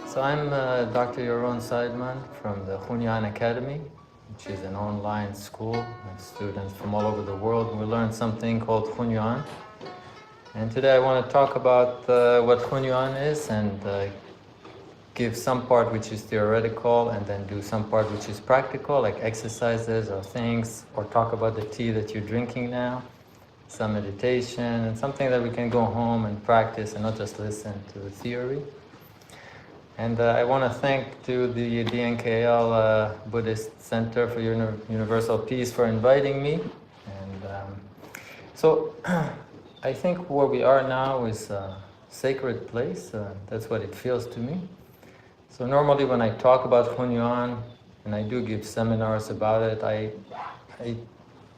So I'm Dr. Yaron Seidman from the Hunyuan Academy, which is an online school with students from all over the world. We learn something called Hunyuan. And today I want to talk about what Hunyuan is and give some part which is theoretical and then do some part which is practical, like exercises or things, or talk about the tea that you're drinking now, some meditation, and something that we can go home and practice and not just listen to the theory. And I want to thank to the DNKL Buddhist Center for Universal Peace for inviting me. And so I think where we are now is a sacred place. That's what it feels to me. So normally when I talk about Hunyuan, and I do give seminars about it, I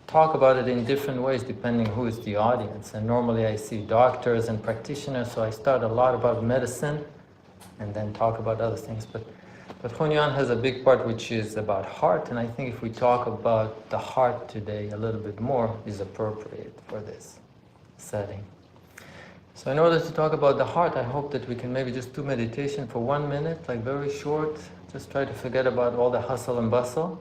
talk about it in different ways depending who is the audience. And normally I see doctors and practitioners, so I start a lot about medicine and then talk about other things. But Hunyuan has a big part which is about heart, and I think if we talk about the heart today a little bit more is appropriate for this setting. So in order to talk about the heart, I hope that we can maybe just do meditation for 1 minute, like very short. Just try to forget about all the hustle and bustle.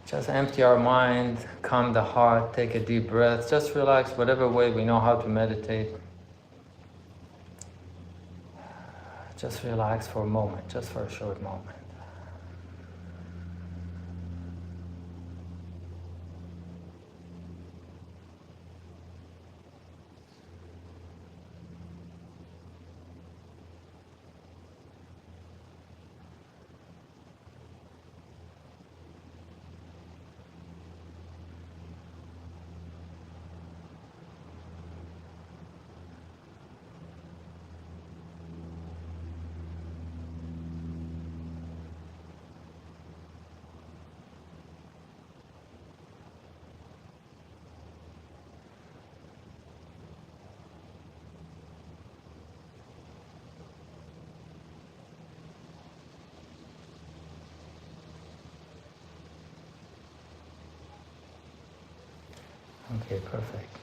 Just empty our mind, calm the heart, take a deep breath, just relax whatever way we know how to meditate. Just relax for a moment, just for a short moment. Okay, perfect.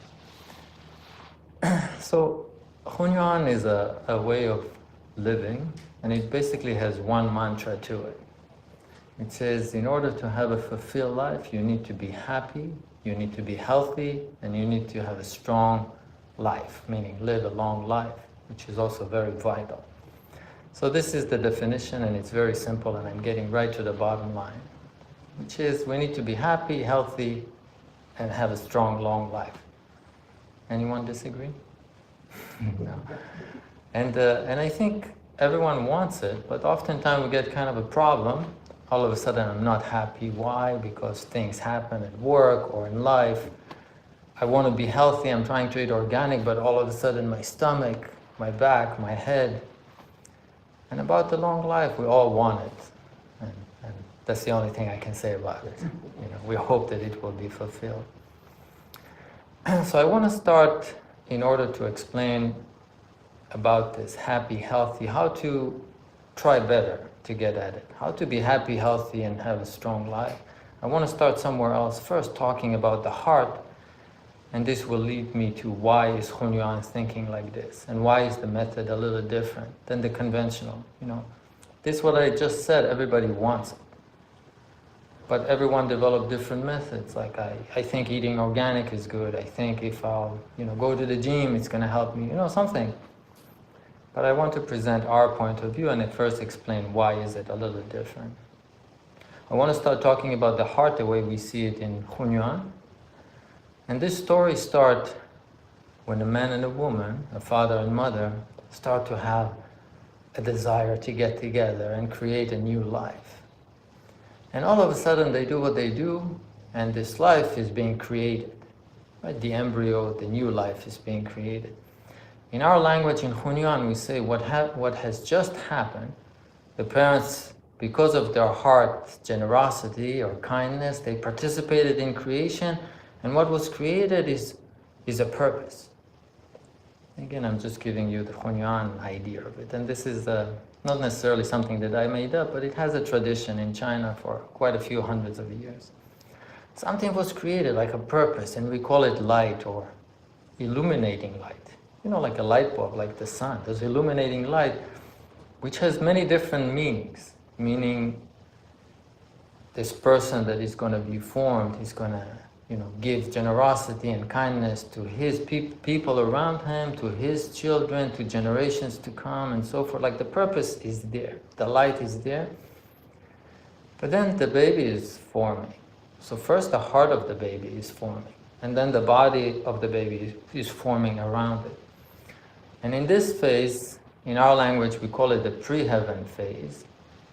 So Hunyuan is a way of living, and it basically has one mantra to it. It says, in order to have a fulfilled life, you need to be happy, you need to be healthy, and you need to have a strong life, meaning live a long life, which is also very vital. So this is the definition, and it's very simple, and I'm getting right to the bottom line, which is we need to be happy, healthy, and have a strong, long life. Anyone disagree? No. And I think everyone wants it, but oftentimes we get kind of a problem. All of a sudden I'm not happy. Why? Because things happen at work or in life. I want to be healthy, I'm trying to eat organic, but all of a sudden my stomach, my back, my head. And about the long life, we all want it. And that's the only thing I can say about it. We hope that it will be fulfilled. So I want to start, in order to explain about this happy, healthy, how to try better to get at it, how to be happy, healthy, and have a strong life. I want to start somewhere else first, talking about the heart, and this will lead me to why is Hunyuan thinking like this, and why is the method a little different than the conventional. This what I just said, everybody wants it. But everyone developed different methods. Like I think eating organic is good. I think if I'll go to the gym, it's going to help me, something. But I want to present our point of view and at first explain why is it a little different. I want to start talking about the heart the way we see it in Hunyuan. And this story starts when a man and a woman, a father and mother, start to have a desire to get together and create a new life. And all of a sudden they do what they do, and this life is being created. Right? The embryo, the new life is being created. In our language, in Hunyuan, we say what has just happened. The parents, because of their heart generosity or kindness, they participated in creation, and what was created is a purpose. Again, I'm just giving you the Hunyuan idea of it, and this is not necessarily something that I made up, but it has a tradition in China for quite a few hundreds of years. Something was created like a purpose, and we call it light or illuminating light. Like a light bulb, like the sun. There's illuminating light. which has many different meanings, meaning this person that is going to be formed is going to, give generosity and kindness to his people around him, to his children, to generations to come, and so forth. Like the purpose is there, the light is there. But then the baby is forming. So first the heart of the baby is forming, and then the body of the baby is forming around it. And in this phase, in our language, we call it the pre-heaven phase,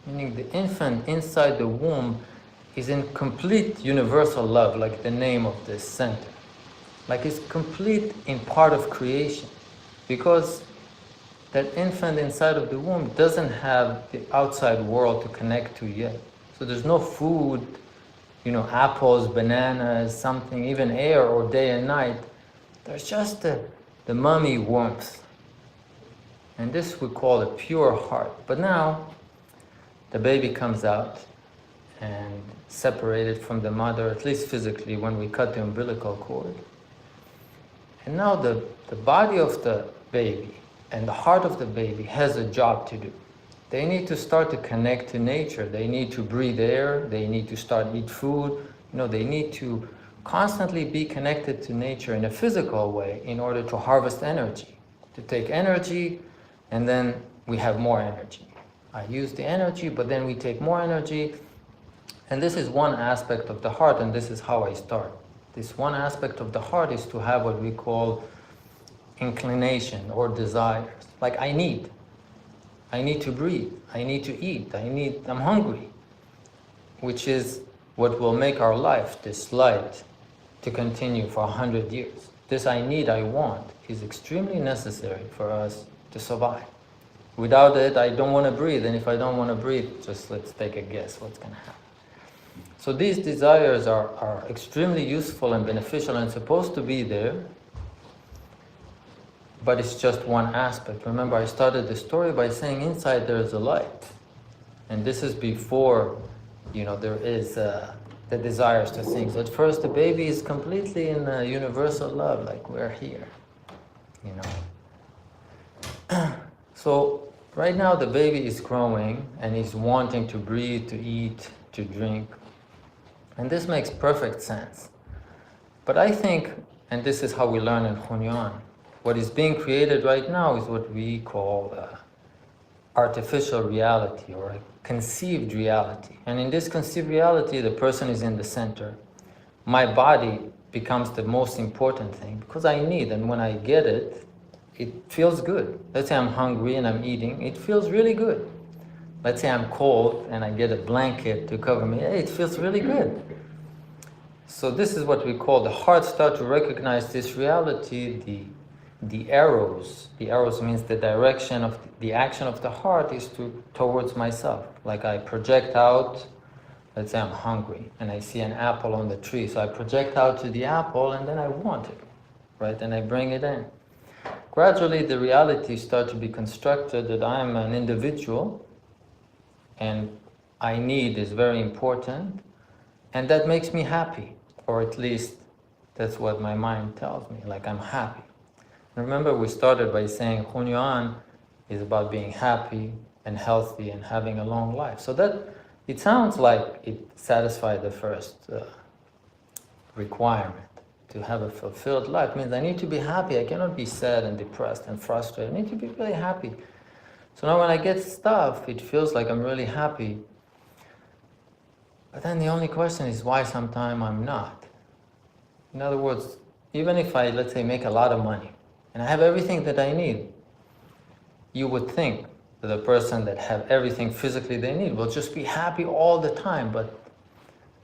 meaning the infant inside the womb is in complete universal love, like the name of this center. Like it's complete in part of creation, because that infant inside of the womb doesn't have the outside world to connect to yet. So there's no food, apples, bananas, something, even air or day and night. There's just the mummy warmth. And this we call a pure heart. But now the baby comes out and separated from the mother, at least physically, when we cut the umbilical cord. And now the body of the baby and the heart of the baby has a job to do. They need to start to connect to nature. They need to breathe air. They need to start eat food. They need to constantly be connected to nature in a physical way in order to harvest energy, to take energy, and then we have more energy. I use the energy, but then we take more energy. And this is one aspect of the heart, and this is how I start. This one aspect of the heart is to have what we call inclination or desires. Like I need to breathe, I need to eat, I'm hungry, which is what will make our life, this light, to continue for 100 years. This I want, is extremely necessary for us to survive. Without it, I don't want to breathe, and if I don't want to breathe, just let's take a guess what's going to happen. So these desires are extremely useful and beneficial and supposed to be there, but it's just one aspect. Remember, I started the story by saying inside there is a light. And this is before, there is the desires to things. At first, the baby is completely in universal love, like we're here, So right now the baby is growing and he's wanting to breathe, to eat, to drink. And this makes perfect sense. But I think, and this is how we learn in Hunyuan, what is being created right now is what we call artificial reality or a conceived reality. And in this conceived reality, the person is in the center. My body becomes the most important thing because I need, and when I get it, it feels good. Let's say I'm hungry and I'm eating, it feels really good. Let's say I'm cold and I get a blanket to cover me, it feels really good. So this is what we call the heart start to recognize this reality, the arrows. The arrows means the direction of the action of the heart is towards myself. Like I project out, let's say I'm hungry and I see an apple on the tree. So I project out to the apple and then I want it, right? And I bring it in. Gradually the reality starts to be constructed that I'm an individual and I need is very important, and that makes me happy, or at least that's what my mind tells me, like I'm happy. Remember, we started by saying Hunyuan is about being happy and healthy and having a long life. So that, it sounds like it satisfied the first requirement. To have a fulfilled life means I need to be happy. I cannot be sad and depressed and frustrated. I need to be really happy. So now when I get stuff, it feels like I'm really happy. But then the only question is why sometimes I'm not. In other words, even if I, let's say, make a lot of money, and I have everything that I need, you would think that the person that have everything physically they need will just be happy all the time, but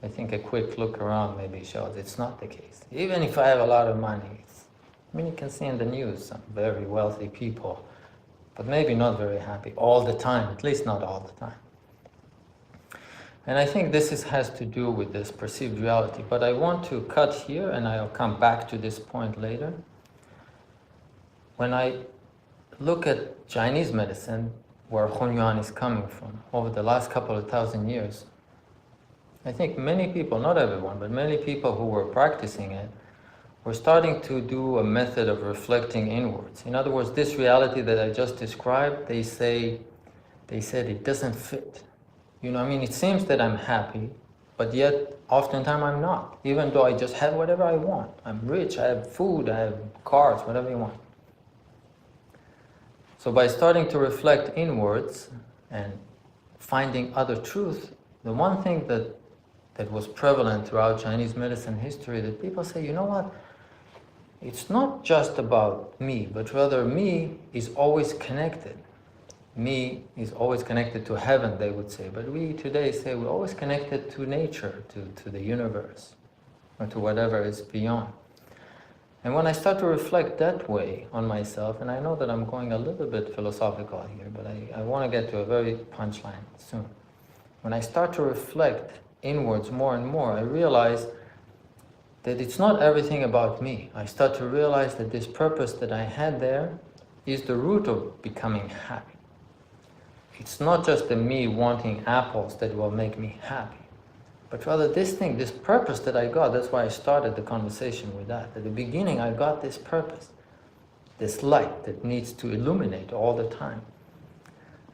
I think a quick look around maybe shows it's not the case. Even if I have a lot of money, you can see in the news some very wealthy people, but maybe not very happy all the time, at least not all the time. And I think this has to do with this perceived reality, but I want to cut here and I'll come back to this point later. When I look at Chinese medicine, where Hunyuan is coming from, over the last couple of thousand years, I think many people, not everyone, but many people who were practicing it were starting to do a method of reflecting inwards. In other words, this reality that I just described, they say they said it doesn't fit. You know, I mean, it seems that I'm happy, but yet oftentimes I'm not, even though I just have whatever I want. I'm rich, I have food, I have cars, whatever you want. So by starting to reflect inwards and finding other truth, the one thing that was prevalent throughout Chinese medicine history, that people say, you know what, it's not just about me, but rather me is always connected. Me is always connected to heaven, they would say. But we today say we're always connected to nature, to the universe, or to whatever is beyond. And when I start to reflect that way on myself, and I know that I'm going a little bit philosophical here, but I want to get to a very punchline soon. When I start to reflect inwards more and more, I realize that it's not everything about me. I start to realize that this purpose that I had there is the root of becoming happy. It's not just the me wanting apples that will make me happy, but rather this thing, this purpose that I got. That's why I started the conversation with that. At the beginning, I got this purpose, this light that needs to illuminate all the time.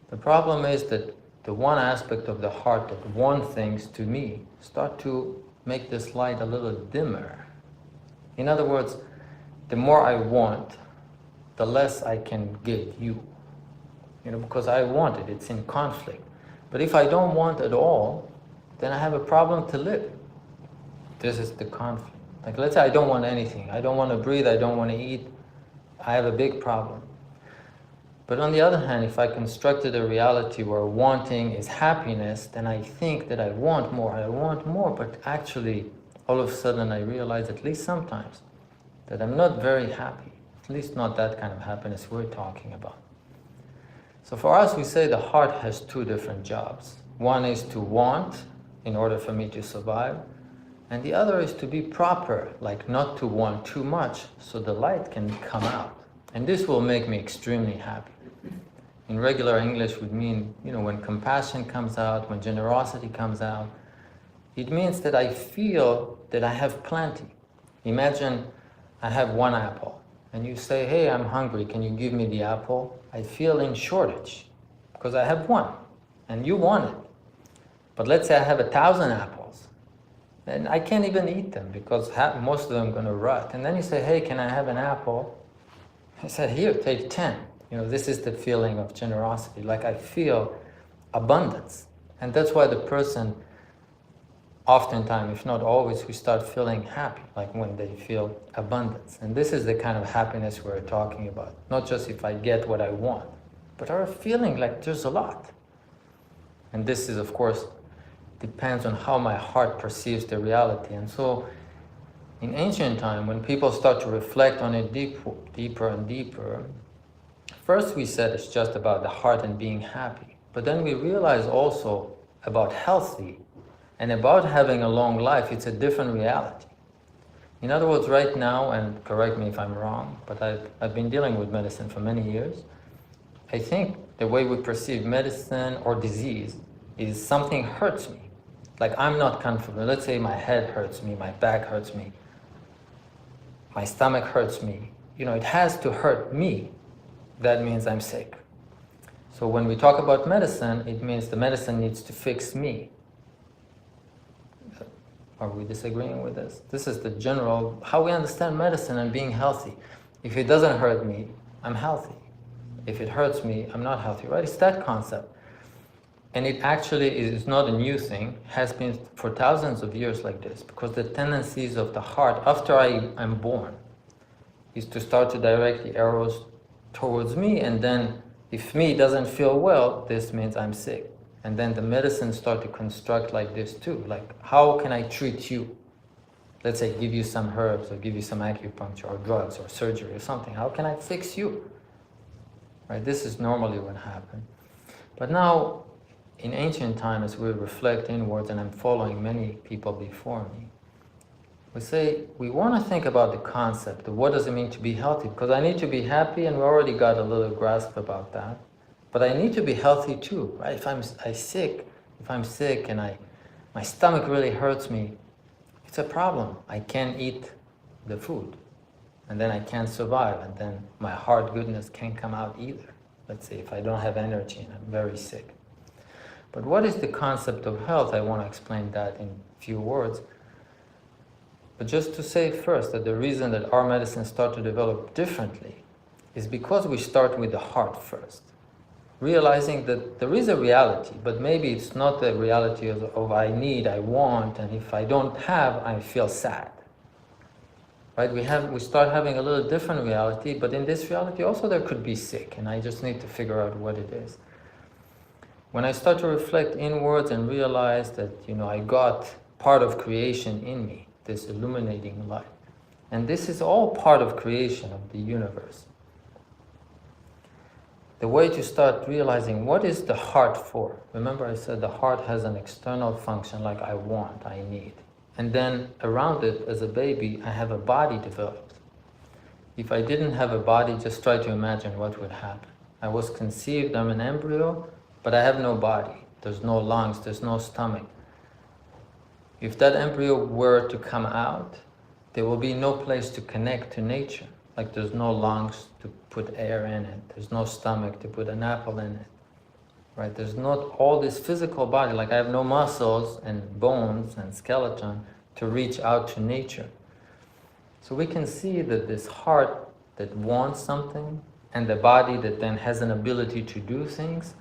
The problem is that the one aspect of the heart that want things to me start to make this light a little dimmer. In other words, the more I want, the less I can give you. You know, because I want it, it's in conflict. But if I don't want at all, then I have a problem to live. This is the conflict. Like, let's say I don't want anything. I don't want to breathe, I don't want to eat. I have a big problem. But on the other hand, if I constructed a reality where wanting is happiness, then I think that I want more, but actually, all of a sudden I realize, at least sometimes, that I'm not very happy. At least not that kind of happiness we're talking about. So for us, we say the heart has two different jobs. One is to want in order for me to survive, and the other is to be proper, like not to want too much, so the light can come out. And this will make me extremely happy. In regular English would mean, you know, when compassion comes out, when generosity comes out, it means that I feel that I have plenty. Imagine I have one apple, and you say, hey, I'm hungry, can you give me the apple? I feel in shortage, because I have one, and you want it. But let's say I have 1,000 apples, and I can't even eat them, because most of them are going to rot. And then you say, hey, can I have an apple? I said, here, take 10. You know, this is the feeling of generosity, like I feel abundance. And that's why the person, oftentimes, if not always, we start feeling happy, like when they feel abundance. And this is the kind of happiness we're talking about. Not just if I get what I want, but our feeling like there's a lot. And this is, of course, depends on how my heart perceives the reality. And so, in ancient time, when people start to reflect on it deeper and deeper, first we said it's just about the heart and being happy. But then we realize also about healthy and about having a long life, it's a different reality. In other words, right now, and correct me if I'm wrong, but I've been dealing with medicine for many years, I think the way we perceive medicine or disease is something hurts me. Like I'm not comfortable. Let's say my head hurts me, my back hurts me, my stomach hurts me. You know, it has to hurt me. That means I'm sick. So when we talk about medicine, it means the medicine needs to fix me. Are we disagreeing with this? This is the general, how we understand medicine and being healthy. If it doesn't hurt me, I'm healthy. If it hurts me, I'm not healthy, right? It's that concept. And it actually is not a new thing, has been for thousands of years like this, because the tendencies of the heart, after I'm born, is to start to direct the arrows towards me, and then if me doesn't feel well, this means I'm sick. And then the medicines start to construct like this too, like how can I treat you? Let's say give you some herbs or give you some acupuncture or drugs or surgery or something. How can I fix you? Right? This is normally what happened. But now, in ancient times, as we reflect inwards, and I'm following many people before me, we say, we want to think about the concept of what does it mean to be healthy, because I need to be happy, and we already got a little grasp about that. But I need to be healthy too, right? If I'm sick and my stomach really hurts me, it's a problem. I can't eat the food, and then I can't survive, and then my heart goodness can't come out either. Let's say if I don't have energy and I'm very sick. But what is the concept of health? I want to explain that in a few words. But just to say first that the reason that our medicines start to develop differently is because we start with the heart first. Realizing that there is a reality, but maybe it's not the reality of I need, I want, and if I don't have, I feel sad. Right? We start having a little different reality, but in this reality also there could be sick, and I just need to figure out what it is. When I start to reflect inwards and realize that, I got part of creation in me, this illuminating light, and this is all part of creation of the universe. The way to start realizing what is the heart for. Remember I said the heart has an external function like I want, I need. And then around it, as a baby, I have a body developed. If I didn't have a body, just try to imagine what would happen. I was conceived, I'm an embryo, but I have no body. There's no lungs, there's no stomach. If that embryo were to come out, there will be no place to connect to nature. Like there's no lungs to put air in it. There's no stomach to put an apple in it. Right? There's not all this physical body. Like I have no muscles and bones and skeleton to reach out to nature. So we can see that this heart that wants something and the body that then has an ability to do things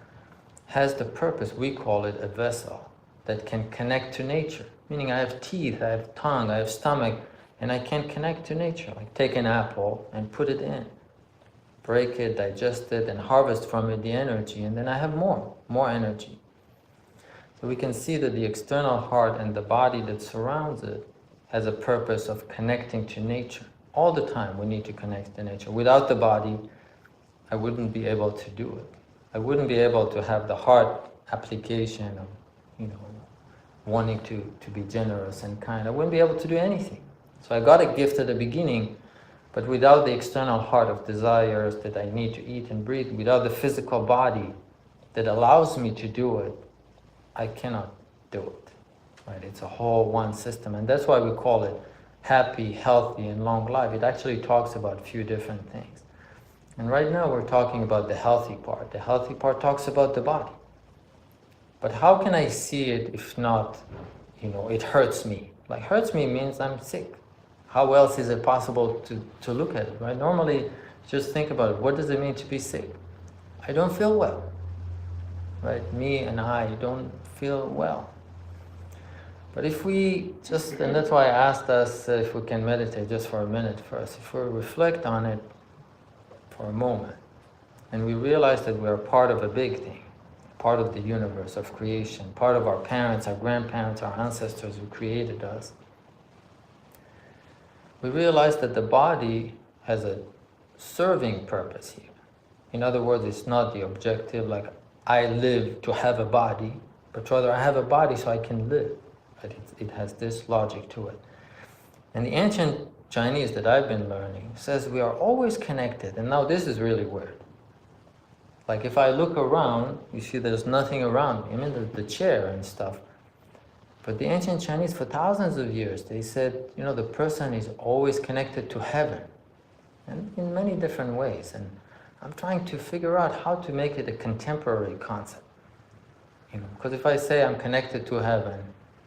has the purpose, we call it a vessel, that can connect to nature. Meaning I have teeth, I have tongue, I have stomach, and I can connect to nature. Like take an apple and put it in, break it, digest it, and harvest from it the energy, and then I have more energy. So we can see that the external heart and the body that surrounds it has a purpose of connecting to nature. All the time we need to connect to nature. Without the body, I wouldn't be able to do it. I wouldn't be able to have the heart application of, wanting to be generous and kind. I wouldn't be able to do anything. So I got a gift at the beginning, but without the external heart of desires that I need to eat and breathe, without the physical body that allows me to do it, I cannot do it. Right? It's a whole one system, and that's why we call it happy, healthy, and long life. It actually talks about a few different things. And right now we're talking about the healthy part. The healthy part talks about the body. But how can I see it if not, it hurts me? Like hurts me means I'm sick. How else is it possible to look at it, right? Normally, just think about it. What does it mean to be sick? I don't feel well, right? Me and I don't feel well. But if we and that's why I asked us if we can meditate just for a minute first. If we reflect on it for a moment, and we realize that we are part of a big thing, part of the universe of creation, part of our parents, our grandparents, our ancestors who created us, we realize that the body has a serving purpose here. In other words, it's not the objective, like I live to have a body, but rather I have a body so I can live. But it has this logic to it. And the ancient Chinese that I've been learning says we are always connected. And now this is really weird. Like if I look around, you see there's nothing around me. I mean, the chair and stuff. But the ancient Chinese, for thousands of years, they said, the person is always connected to heaven. And in many different ways. And I'm trying to figure out how to make it a contemporary concept. Because if I say I'm connected to heaven,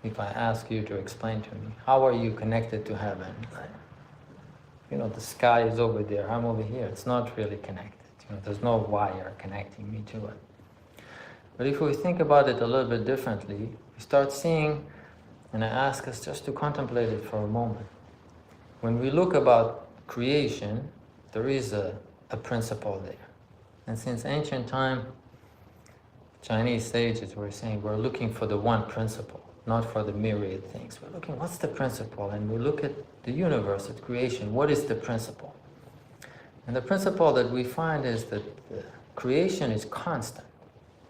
if I ask you to explain to me, how are you connected to heaven? The sky is over there, I'm over here. It's not really connected. There's no wire connecting me to it. But if we think about it a little bit differently, we start seeing, and I ask us just to contemplate it for a moment. When we look about creation, there is a principle there. And since ancient time, Chinese sages were saying we're looking for the one principle, not for the myriad things. We're looking, what's the principle? And we look at the universe, at creation. What is the principle? And the principle that we find is that creation is constant,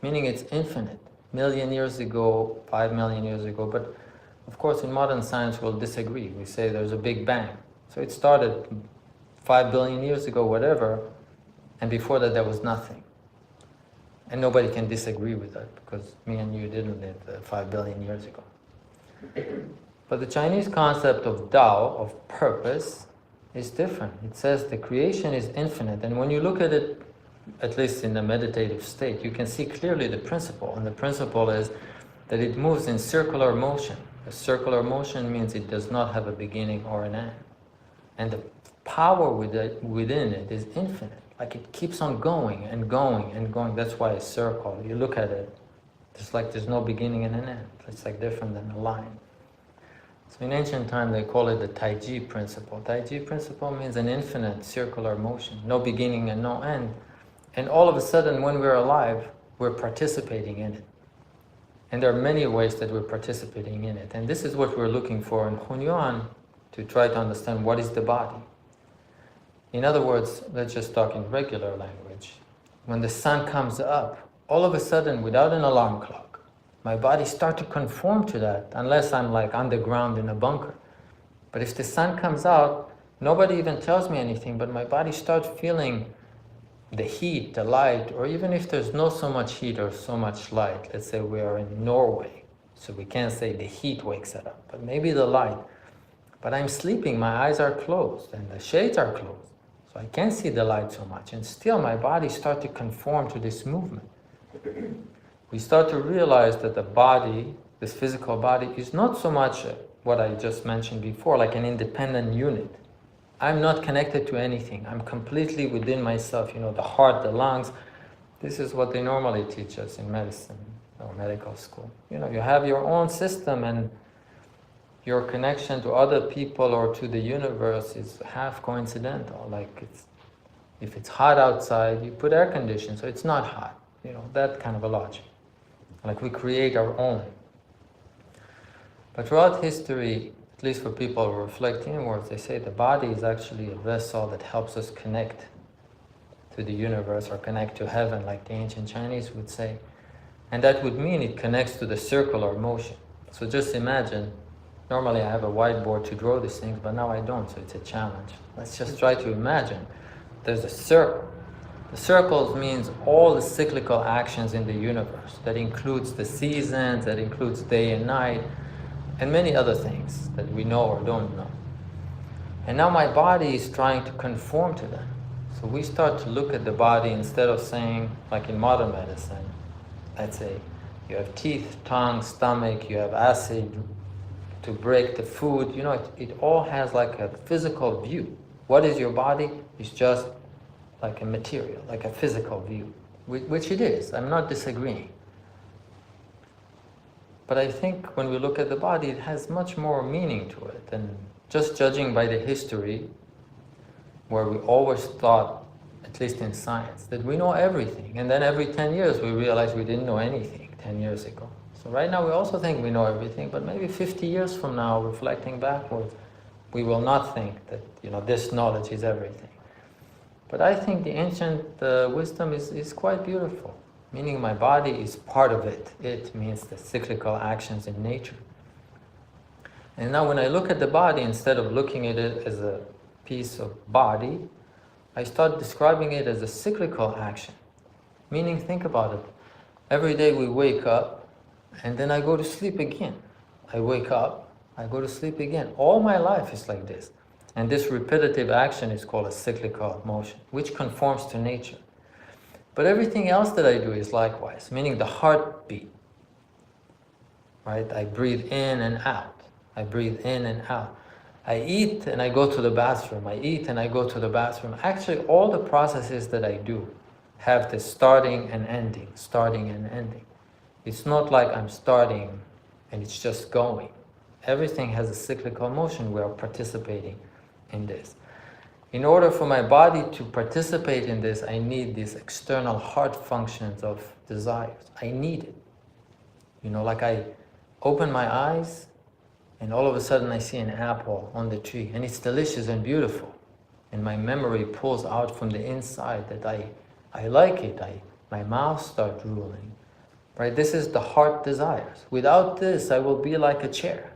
meaning it's infinite. 1,000,000 years ago, 5 million years ago, but of course in modern science we'll disagree. We say there's a Big Bang. So it started 5 billion years ago, whatever, and before that there was nothing. And nobody can disagree with that because me and you didn't live 5 billion years ago. But the Chinese concept of Tao, of purpose, is different. It says the creation is infinite, and when you look at it at least in the meditative state, you can see clearly the principle. And the principle is that it moves in circular motion. A circular motion means it does not have a beginning or an end. And the power within it is infinite. Like it keeps on going and going and going. That's why a circle, you look at it, it's like there's no beginning and an end. It's like different than a line. So in ancient time they call it the Taiji principle. Taiji principle means an infinite circular motion, no beginning and no end. And all of a sudden when we're alive, we're participating in it. And there are many ways that we're participating in it. And this is what we're looking for in Hunyuan, to try to understand what is the body. In other words, let's just talk in regular language. When the sun comes up, all of a sudden, without an alarm clock, my body starts to conform to that, unless I'm like underground in a bunker. But if the sun comes out, nobody even tells me anything, but my body starts feeling the heat, the light, or even if there's not so much heat or so much light, let's say we are in Norway, so we can't say the heat wakes it up, but maybe the light. But I'm sleeping, my eyes are closed, and the shades are closed, so I can't see the light so much, and still my body starts to conform to this movement. We start to realize that the body, this physical body, is not so much what I just mentioned before, like an independent unit. I'm not connected to anything. I'm completely within myself. You know, the heart, the lungs. This is what they normally teach us in medicine or medical school. You know, you have your own system, and your connection to other people or to the universe is half coincidental. Like if it's hot outside, you put air conditioning, so it's not hot. You know, that kind of a logic. Like we create our own. But throughout history, at least for people who reflect inwards, they say the body is actually a vessel that helps us connect to the universe or connect to heaven, like the ancient Chinese would say. And that would mean it connects to the circular motion. So just imagine, normally I have a whiteboard to draw these things, but now I don't, so it's a challenge. Let's just try to imagine there's a circle. The circles means all the cyclical actions in the universe. That includes the seasons, that includes day and night, and many other things that we know or don't know. And now my body is trying to conform to that. So we start to look at the body instead of saying, like in modern medicine, let's say you have teeth, tongue, stomach, you have acid to break the food. You know, it all has like a physical view. What is your body? It's just like a material, like a physical view, which it is. I'm not disagreeing. But I think when we look at the body, it has much more meaning to it than just judging by the history, where we always thought, at least in science, that we know everything. And then every 10 years we realize we didn't know anything 10 years ago. So right now we also think we know everything, but maybe 50 years from now, reflecting backwards, we will not think that, you know, this knowledge is everything. But I think the ancient wisdom is quite beautiful. Meaning my body is part of it. It means the cyclical actions in nature. And now when I look at the body, instead of looking at it as a piece of body, I start describing it as a cyclical action. Meaning, think about it. Every day we wake up, and then I go to sleep again. I wake up, I go to sleep again. All my life is like this. And this repetitive action is called a cyclical motion, which conforms to nature. But everything else that I do is likewise, meaning the heartbeat, right? I breathe in and out. I breathe in and out. I eat and I go to the bathroom. I eat and I go to the bathroom. Actually, all the processes that I do have this starting and ending, starting and ending. It's not like I'm starting and it's just going. Everything has a cyclical motion. We are participating in this. In order for my body to participate in this, I need these external heart functions of desires. I need it. You know, like I open my eyes and all of a sudden I see an apple on the tree and it's delicious and beautiful. And my memory pulls out from the inside that I like it. My mouth starts drooling. Right? This is the heart desires. Without this, I will be like a chair.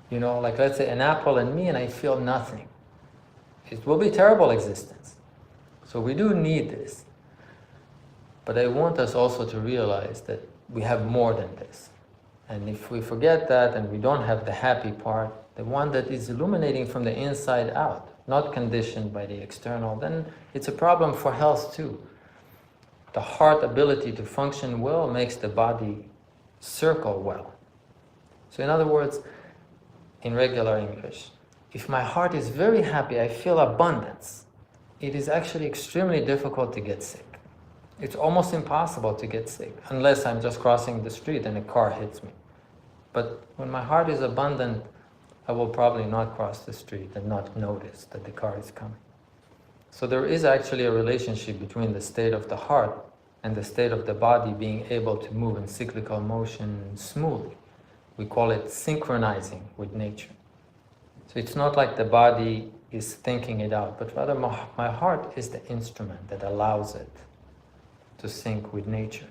You know, like let's say an apple and me, and I feel nothing. It will be a terrible existence. So we do need this. But I want us also to realize that we have more than this. And if we forget that and we don't have the happy part, the one that is illuminating from the inside out, not conditioned by the external, then it's a problem for health too. the heart ability to function well makes the body circle well. So in other words, in regular English, if my heart is very happy, I feel abundance, it is actually extremely difficult to get sick. It's almost impossible to get sick, unless I'm just crossing the street and a car hits me. But when my heart is abundant, I will probably not cross the street and not notice that the car is coming. So there is actually a relationship between the state of the heart and the state of the body being able to move in cyclical motion smoothly. We call it synchronizing with nature. So it's not like the body is thinking it out, but rather my heart is the instrument that allows it to sync with nature.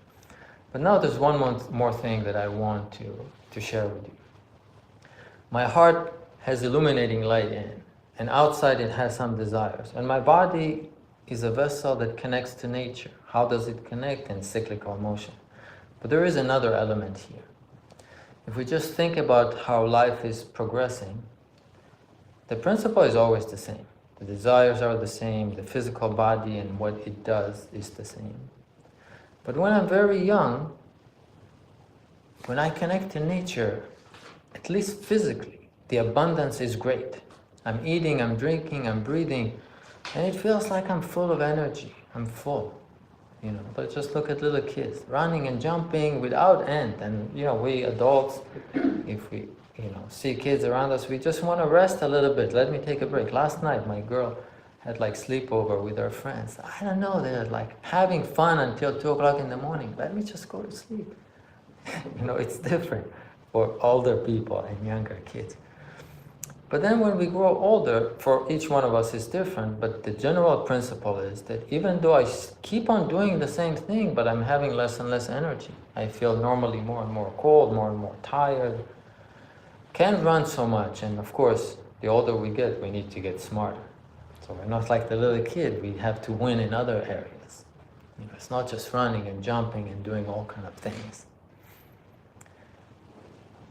But now there's one more thing that I want to share with you. My heart has illuminating light in, and outside it has some desires. And my body is a vessel that connects to nature. How does it connect? In cyclical motion. But there is another element here. If we just think about how life is progressing, the principle is always the same. The desires are the same, the physical body and what it does is the same. But when I'm very young, when I connect to nature, at least physically, the abundance is great. I'm eating, I'm drinking, I'm breathing, and it feels like I'm full of energy. I'm full, But just look at little kids, running and jumping without end. And, we adults, if we, see kids around us, we just want to rest a little bit. Let me take a break. Last night, my girl had sleepover with her friends. I don't know, they're having fun until 2 o'clock in the morning. Let me just go to sleep. It's different for older people and younger kids. But then when we grow older, for each one of us is different, but the general principle is that even though I keep on doing the same thing, but I'm having less and less energy. I feel normally more and more cold, more and more tired, can't run so much, and of course, the older we get, we need to get smarter. So we're not like the little kid, we have to win in other areas. It's not just running and jumping and doing all kind of things.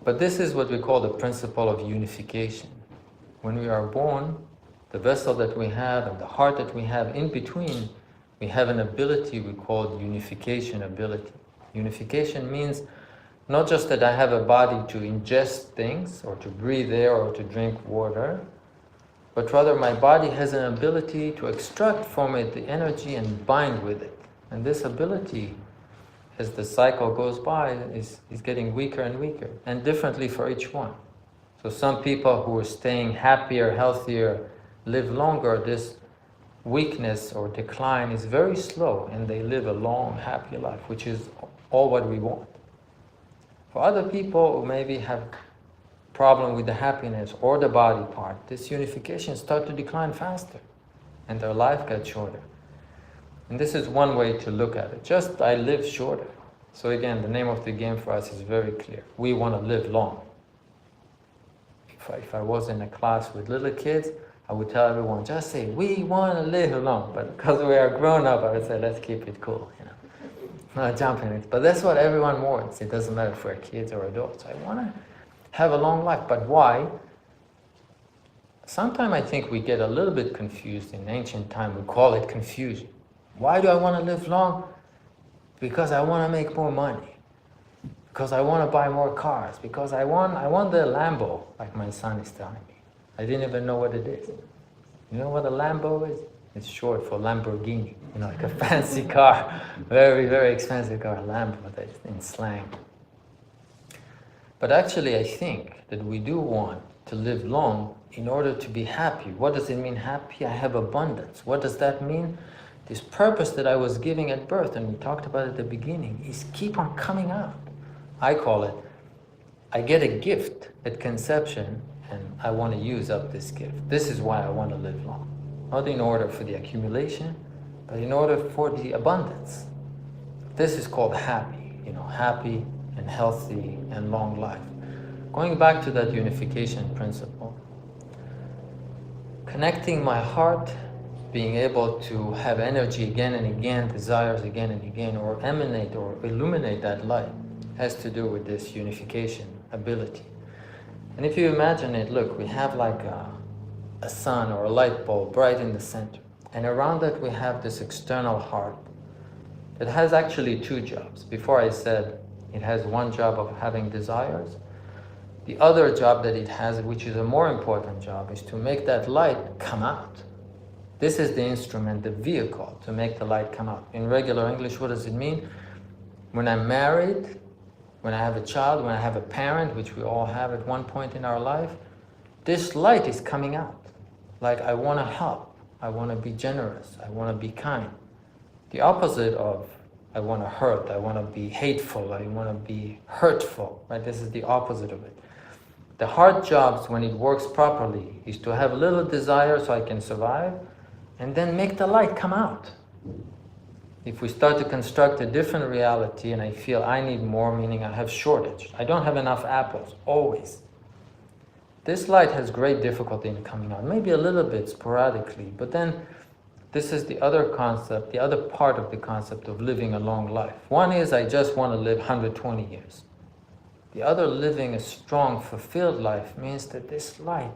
But this is what we call the principle of unification. When we are born, the vessel that we have and the heart that we have in between, we have an ability we call unification ability. Unification means not just that I have a body to ingest things or to breathe air or to drink water, but rather my body has an ability to extract from it the energy and bind with it. And this ability, as the cycle goes by, is getting weaker and weaker, and differently for each one. So some people who are staying happier, healthier, live longer, this weakness or decline is very slow, and they live a long, happy life, which is all what we want. For other people who maybe have problem with the happiness or the body part, this unification starts to decline faster, and their life gets shorter. And this is one way to look at it. Just I live shorter. So again, the name of the game for us is very clear. We want to live long. If I was in a class with little kids, I would tell everyone, just say, we want to live long. But because we are grown up, I would say, let's keep it cool. Not jumping it. But that's what everyone wants. It doesn't matter if we're kids or adults. I want to have a long life. But why? Sometimes I think we get a little bit confused. In ancient time, we call it confusion. Why do I want to live long? Because I want to make more money. Because I want to buy more cars. Because I want the Lambo, like my son is telling me. I didn't even know what it is. You know what a Lambo is? It's short for Lamborghini. Like a fancy car. Very, very expensive car, Lambo, that's in slang. But actually, I think that we do want to live long in order to be happy. What does it mean, happy? I have abundance. What does that mean? This purpose that I was giving at birth, and we talked about it at the beginning, is keep on coming out. I call it, I get a gift at conception, and I want to use up this gift. This is why I want to live long. Not in order for the accumulation, but in order for the abundance. This is called happy, happy and healthy and long life. Going back to that unification principle, connecting my heart, being able to have energy again and again, desires again and again, or emanate or illuminate that light, has to do with this unification ability. And if you imagine it, look, we have like a sun or a light bulb right in the center. And around it we have this external heart. It has actually two jobs. Before I said it has one job of having desires. The other job that it has, which is a more important job, is to make that light come out. This is the instrument, the vehicle to make the light come out. In regular English, what does it mean? When I'm married, when I have a child, when I have a parent, which we all have at one point in our life, this light is coming out. Like, I want to help, I want to be generous, I want to be kind. The opposite of I want to hurt, I want to be hateful, I want to be hurtful, right? This is the opposite of it. The hard jobs, when it works properly, is to have little desire so I can survive, and then make the light come out. If we start to construct a different reality and I feel I need more, meaning I have shortage, I don't have enough apples, always. This light has great difficulty in coming out, maybe a little bit sporadically, but then this is the other concept, the other part of the concept of living a long life. One is I just want to live 120 years. The other, living a strong, fulfilled life, means that this light,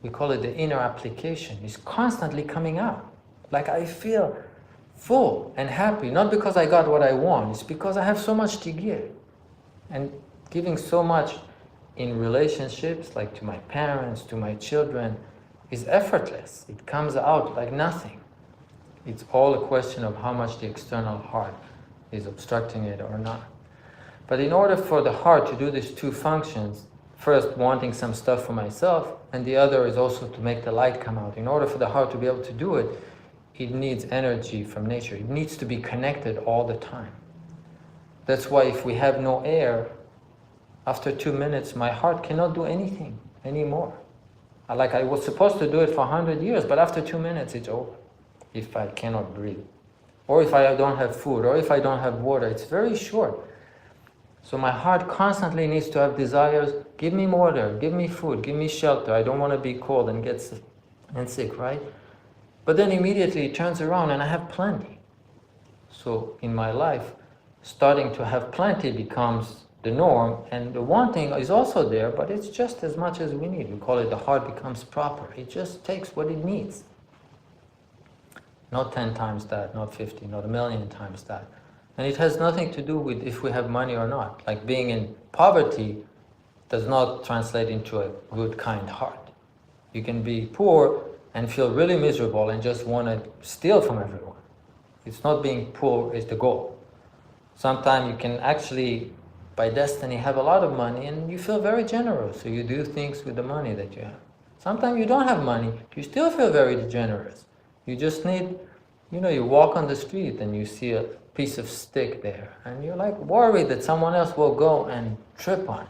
we call it the inner application, is constantly coming out. Like, I feel full and happy, not because I got what I want, it's because I have so much to give. And giving so much in relationships, like to my parents, to my children, is effortless. It comes out like nothing. It's all a question of how much the external heart is obstructing it or not. But in order for the heart to do these two functions, first wanting some stuff for myself, and the other is also to make the light come out. In order for the heart to be able to do it, it needs energy from nature. It needs to be connected all the time. That's why if we have no air, after 2 minutes, my heart cannot do anything anymore. Like, I was supposed to do it for 100 years, but after 2 minutes, it's over. If I cannot breathe, or if I don't have food, or if I don't have water, it's very short. So my heart constantly needs to have desires. Give me water, give me food, give me shelter. I don't want to be cold and get sick, right? But then immediately it turns around and I have plenty. So in my life, starting to have plenty becomes the norm, and the wanting is also there, but it's just as much as we need. We call it the heart becomes proper. It just takes what it needs. Not 10 times that, not 50, not 1,000,000 times that. And it has nothing to do with if we have money or not. Like, being in poverty does not translate into a good, kind heart. You can be poor and feel really miserable and just want to steal from everyone. It's not being poor is the goal. Sometimes you can actually, by destiny, have a lot of money and you feel very generous, so you do things with the money that you have. Sometimes you don't have money, you still feel very generous. You just need, you walk on the street and you see a piece of stick there, and you're like worried that someone else will go and trip on it.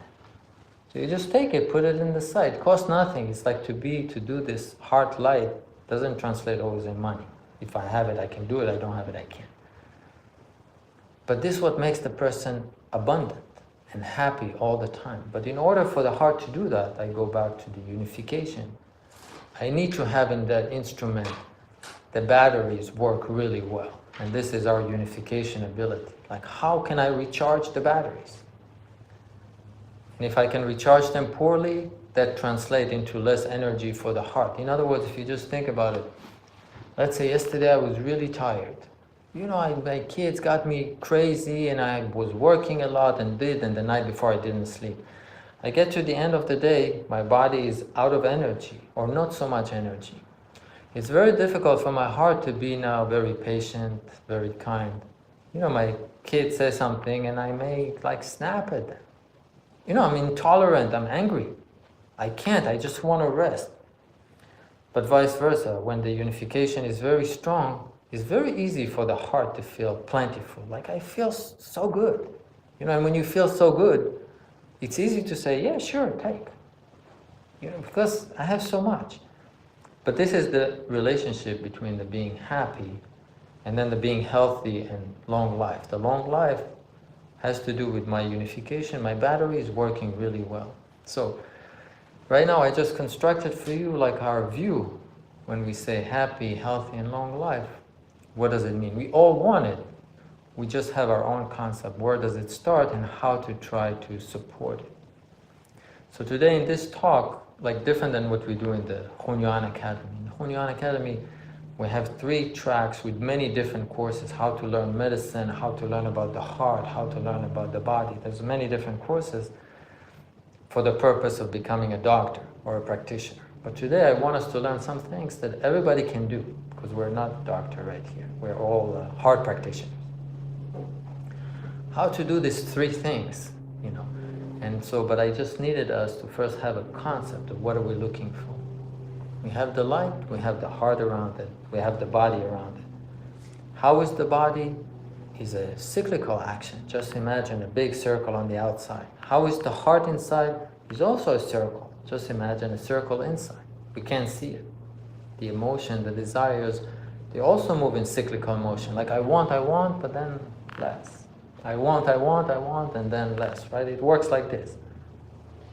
So you just take it, put it in the side. It costs nothing. It's like to do this heart light doesn't translate always in money. If I have it, I can do it. I don't have it, I can't. But this is what makes the person abundant and happy all the time. But in order for the heart to do that, I go back to the unification. I need to have in that instrument the batteries work really well. And this is our unification ability. Like, how can I recharge the batteries? And if I can recharge them poorly, that translates into less energy for the heart. In other words, if you just think about it, let's say yesterday I was really tired. My kids got me crazy and I was working a lot and the night before I didn't sleep. I get to the end of the day, my body is out of energy, or not so much energy. It's very difficult for my heart to be now very patient, very kind. My kid says something and I may snap at them. I'm intolerant, I'm angry. I can't, I just want to rest. But vice versa, when the unification is very strong, it's very easy for the heart to feel plentiful. Like, I feel so good. And when you feel so good, it's easy to say, yeah, sure, take. Because I have so much. But this is the relationship between the being happy and then the being healthy and long life. The long life has to do with my unification. My battery is working really well. So right now I just constructed for you our view when we say happy, healthy, and long life. What does it mean? We all want it. We just have our own concept. Where does it start and how to try to support it? So today in this talk, different than what we do in the Hunyuan Academy. In the Hunyuan Academy, We have 3 tracks with many different courses: how to learn medicine, how to learn about the heart, how to learn about the body. There's many different courses for the purpose of becoming a doctor or a practitioner. But today I want us to learn some things that everybody can do, because we're not doctor right here. We're all heart practitioners. How to do these 3 things, you know. And so, but I just needed us to first have a concept of what are we looking for. We have the light, we have the heart around it, we have the body around it. How is the body? Is a cyclical action. Just imagine a big circle on the outside. How is the heart inside? Is also a circle. Just imagine a circle inside. We can't see it. The emotion, the desires, they also move in cyclical motion. Like I want, but then less. I want, and then less, right? It works like this.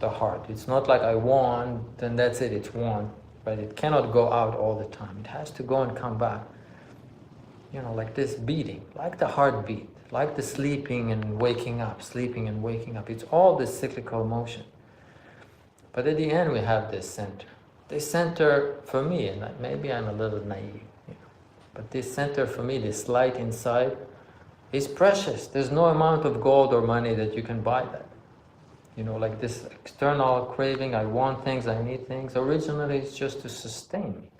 The heart. It's not like I want, and that's it, it's want. Right? It cannot go out all the time. It has to go and come back. You know, like this beating, like the heartbeat, like the sleeping and waking up, sleeping and waking up. It's all this cyclical motion. But at the end, we have this center. This center, for me, and maybe I'm a little naive, you know, but this center for me, this light inside, is precious. There's no amount of gold or money that you can buy that. You know, like this external craving, I want things, I need things, originally it's just to sustain me.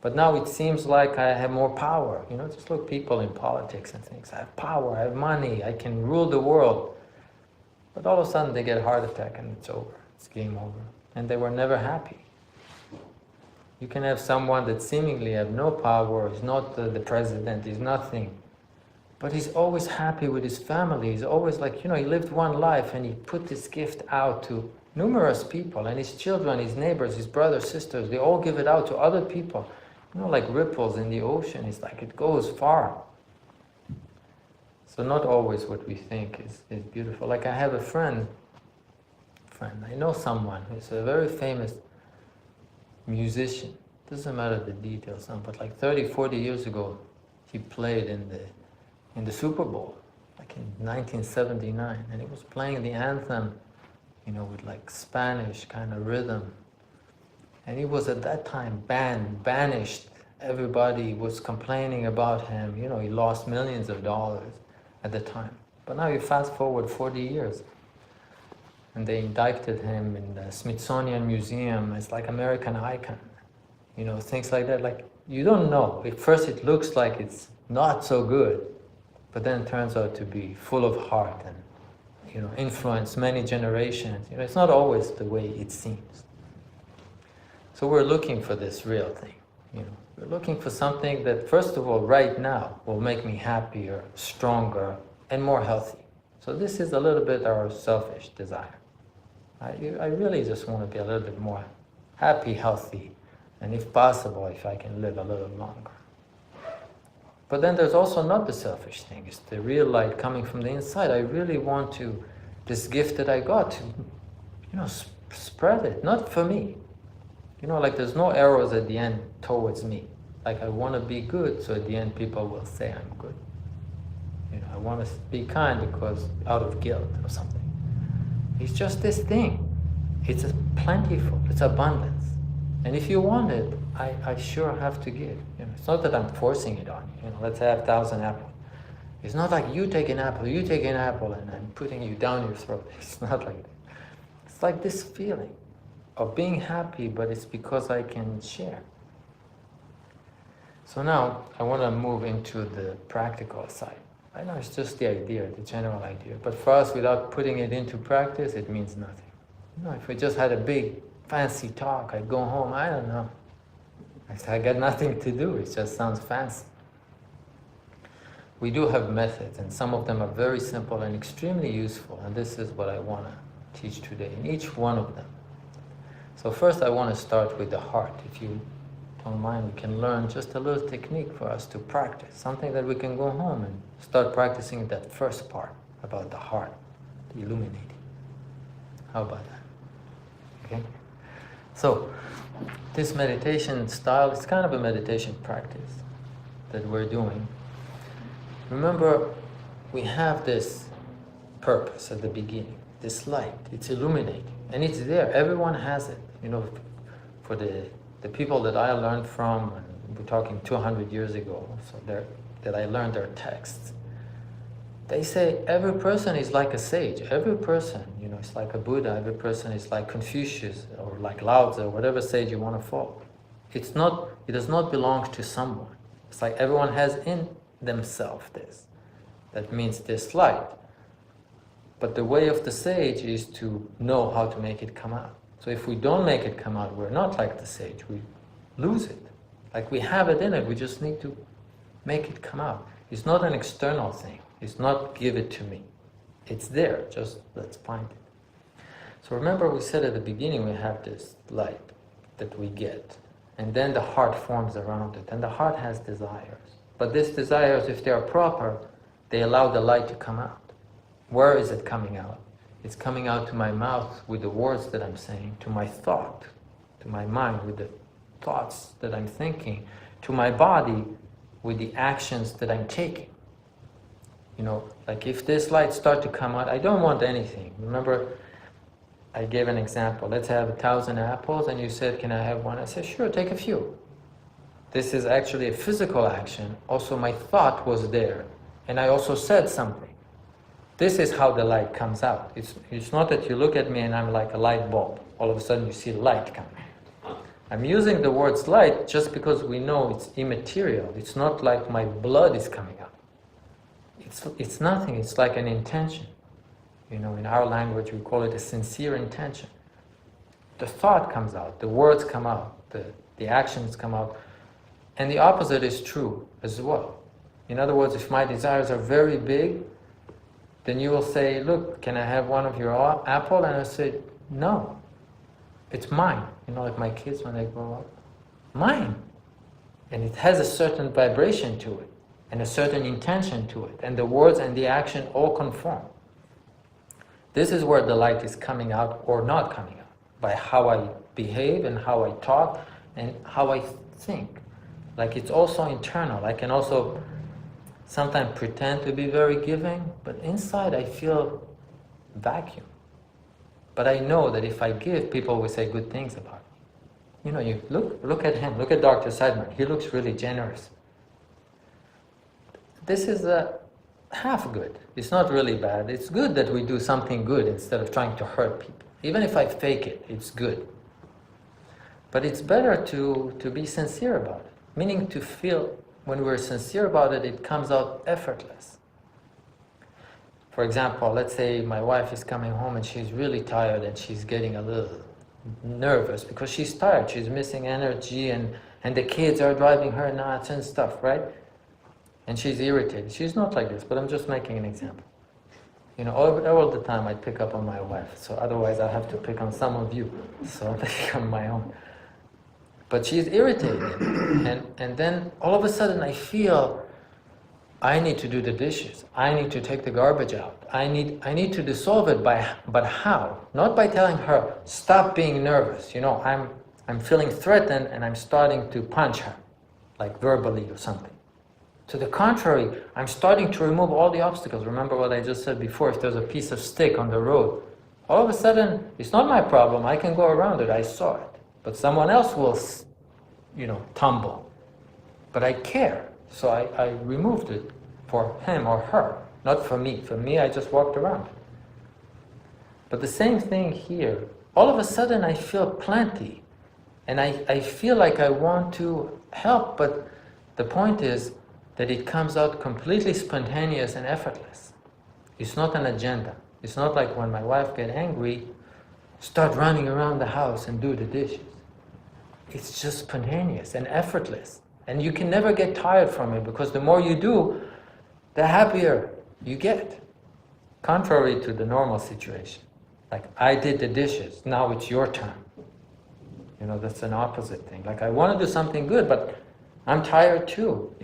But now it seems like I have more power. You know, just look, people in politics and things. I have power, I have money, I can rule the world. But all of a sudden they get a heart attack and it's over. It's game over. And they were never happy. You can have someone that seemingly have no power, is not the president, is nothing. But he's always happy with his family. He's always like, you know, he lived one life and he put this gift out to numerous people. And his children, his neighbors, his brothers, sisters, they all give it out to other people. You know, like ripples in the ocean. It's like it goes far. So not always what we think is beautiful. Like I have a friend, I know someone who's a very famous musician. Doesn't matter the details, but like 30, 40 years ago, he played in the Super Bowl, like in 1979, and he was playing the anthem, you know, with like Spanish kind of rhythm. And he was at that time banished. Everybody was complaining about him. You know, he lost millions of dollars at the time. But now you fast forward 40 years, and they indicted him in the Smithsonian Museum as like American icon. You know, things like that. Like, you don't know. At first it looks like it's not so good, but then it turns out to be full of heart and, you know, influence many generations. You know, it's not always the way it seems. So we're looking for this real thing, you know. We're looking for something that, first of all, right now, will make me happier, stronger, and more healthy. So this is a little bit our selfish desire. I really just want to be a little bit more happy, healthy, and if possible, if I can live a little longer. But then there's also not the selfish thing. It's the real light coming from the inside. I really want to, this gift that I got, to, you know, spread it, not for me. You know, like there's no arrows at the end towards me. Like I want to be good, so at the end people will say I'm good. You know, I want to be kind because out of guilt or something. It's just this thing. It's plentiful, it's abundance. And if you want it, I sure have to give. You know, it's not that I'm forcing it on you. You know, let's have 1,000 apples. It's not like you take an apple, and I'm putting you down your throat. It's not like that. It's like this feeling of being happy, but it's because I can share. So now I want to move into the practical side. I know it's just the idea, the general idea, but for us, without putting it into practice, it means nothing. You know, if we just had a big fancy talk, I'd go home, I don't know. I got nothing to do, it just sounds fancy. We do have methods, and some of them are very simple and extremely useful, and this is what I want to teach today, in each one of them. So first I want to start with the heart. If you don't mind, we can learn just a little technique for us to practice, something that we can go home and start practicing that first part about the heart, the illuminating. How about that? Okay? So, this meditation style is kind of a meditation practice that we're doing. Remember, we have this purpose at the beginning, this light, it's illuminating, and it's there, everyone has it. You know, for the people that I learned from, and we're talking 200 years ago, so that I learned their texts. They say every person is like a sage. Every person, is like a Buddha. Every person is like Confucius or like Lao Tzu or whatever sage you want to follow. It does not belong to someone. It's like everyone has in themselves this. That means this light. But the way of the sage is to know how to make it come out. So if we don't make it come out, we're not like the sage. We lose it. Like we have it in it, we just need to make it come out. It's not an external thing. It's not give it to me. It's there, just let's find it. So remember we said at the beginning we have this light that we get. And then the heart forms around it. And the heart has desires. But these desires, if they are proper, they allow the light to come out. Where is it coming out? It's coming out to my mouth with the words that I'm saying, to my thought, to my mind with the thoughts that I'm thinking, to my body with the actions that I'm taking. Like if this light start to come out, I don't want anything. Remember, I gave an example. Let's have 1,000 apples, and you said, can I have one? I said, sure, take a few. This is actually a physical action. Also, my thought was there, and I also said something. This is how the light comes out. It's not that you look at me and I'm like a light bulb. All of a sudden you see light coming. I'm using the words light just because we know it's immaterial. It's not like my blood is coming out. It's nothing. It's like an intention. In our language we call it a sincere intention. The thought comes out, the words come out, the actions come out, and the opposite is true as well. In other words, if my desires are very big, then you will say, look, can I have one of your apple? And I say, no, it's mine. Like my kids when they grow up, mine. And it has a certain vibration to it, and a certain intention to it, and the words and the action all conform. This is where the light is coming out or not coming out, by how I behave and how I talk and how I think. Like it's also internal. I can also sometimes pretend to be very giving, but inside I feel vacuum. But I know that if I give, people will say good things about me. You look at him, look at Dr. Seidman. He looks really generous. This is half good. It's not really bad. It's good that we do something good instead of trying to hurt people. Even if I fake it, it's good. But it's better to be sincere about it. Meaning to feel, when we're sincere about it, it comes out effortless. For example, let's say my wife is coming home and she's really tired and she's getting a little nervous because she's tired, she's missing energy, and the kids are driving her nuts and stuff, right? And she's irritated. She's not like this, but I'm just making an example. All the time I pick up on my wife, so otherwise I have to pick on some of you, so I pick on my own. But she's irritated, and then all of a sudden I feel I need to do the dishes. I need to take the garbage out. I need to dissolve it but how? Not by telling her, stop being nervous. I'm feeling threatened and I'm starting to punch her, like verbally or something. To the contrary, I'm starting to remove all the obstacles. Remember what I just said before, if there's a piece of stick on the road, all of a sudden, it's not my problem, I can go around it, I saw it. But someone else will, tumble. But I care, so I removed it for him or her, not for me. For me, I just walked around. But the same thing here. All of a sudden, I feel plenty. And I feel like I want to help, but the point is that it comes out completely spontaneous and effortless. It's not an agenda. It's not like when my wife gets angry, start running around the house and do the dishes. It's just spontaneous and effortless. And you can never get tired from it, because the more you do, the happier you get. Contrary to the normal situation. Like, I did the dishes, now it's your turn. That's an opposite thing. Like, I want to do something good, but I'm tired too,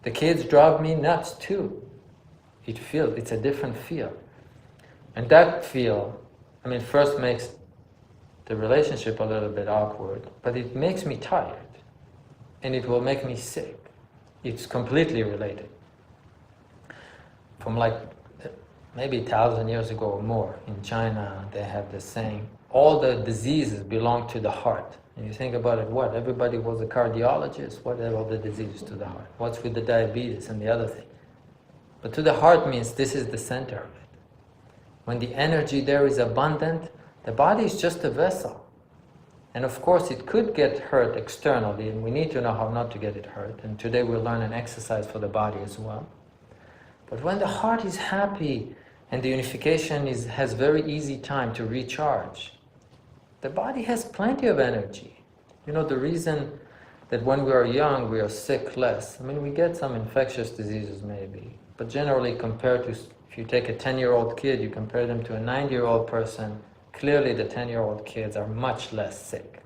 The kids drive me nuts too. It's a different feel. And that feel, first makes the relationship a little bit awkward, but it makes me tired. And it will make me sick. It's completely related. From maybe 1,000 years ago or more. In China, they have this saying, all the diseases belong to the heart. And you think about it, what? Everybody was a cardiologist. What are all the diseases to the heart? What's with the diabetes and the other thing? But to the heart means this is the center of it. When the energy there is abundant, the body is just a vessel. And of course, it could get hurt externally, and we need to know how not to get it hurt. And today we'll learn an exercise for the body as well. But when the heart is happy and the unification has very easy time to recharge, the body has plenty of energy. You know, the reason that when we are young, we are sick less. I mean, we get some infectious diseases maybe, but generally compared to, if you take a 10-year-old kid, you compare them to a 90-year-old person, clearly the 10-year-old kids are much less sick.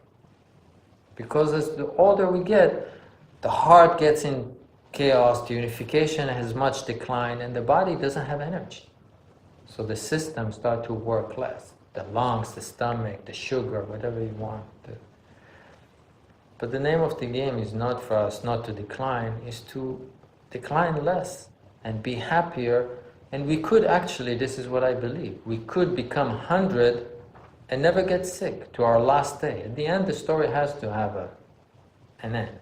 Because as the older we get, the heart gets in chaos, the unification has much decline, and the body doesn't have energy. So the systems start to work less. The lungs, the stomach, the sugar, whatever you want. But the name of the game is not for us not to decline, is to decline less and be happier. And we could actually, this is what I believe, we could become 100 and never get sick to our last day. At the end, the story has to have an end.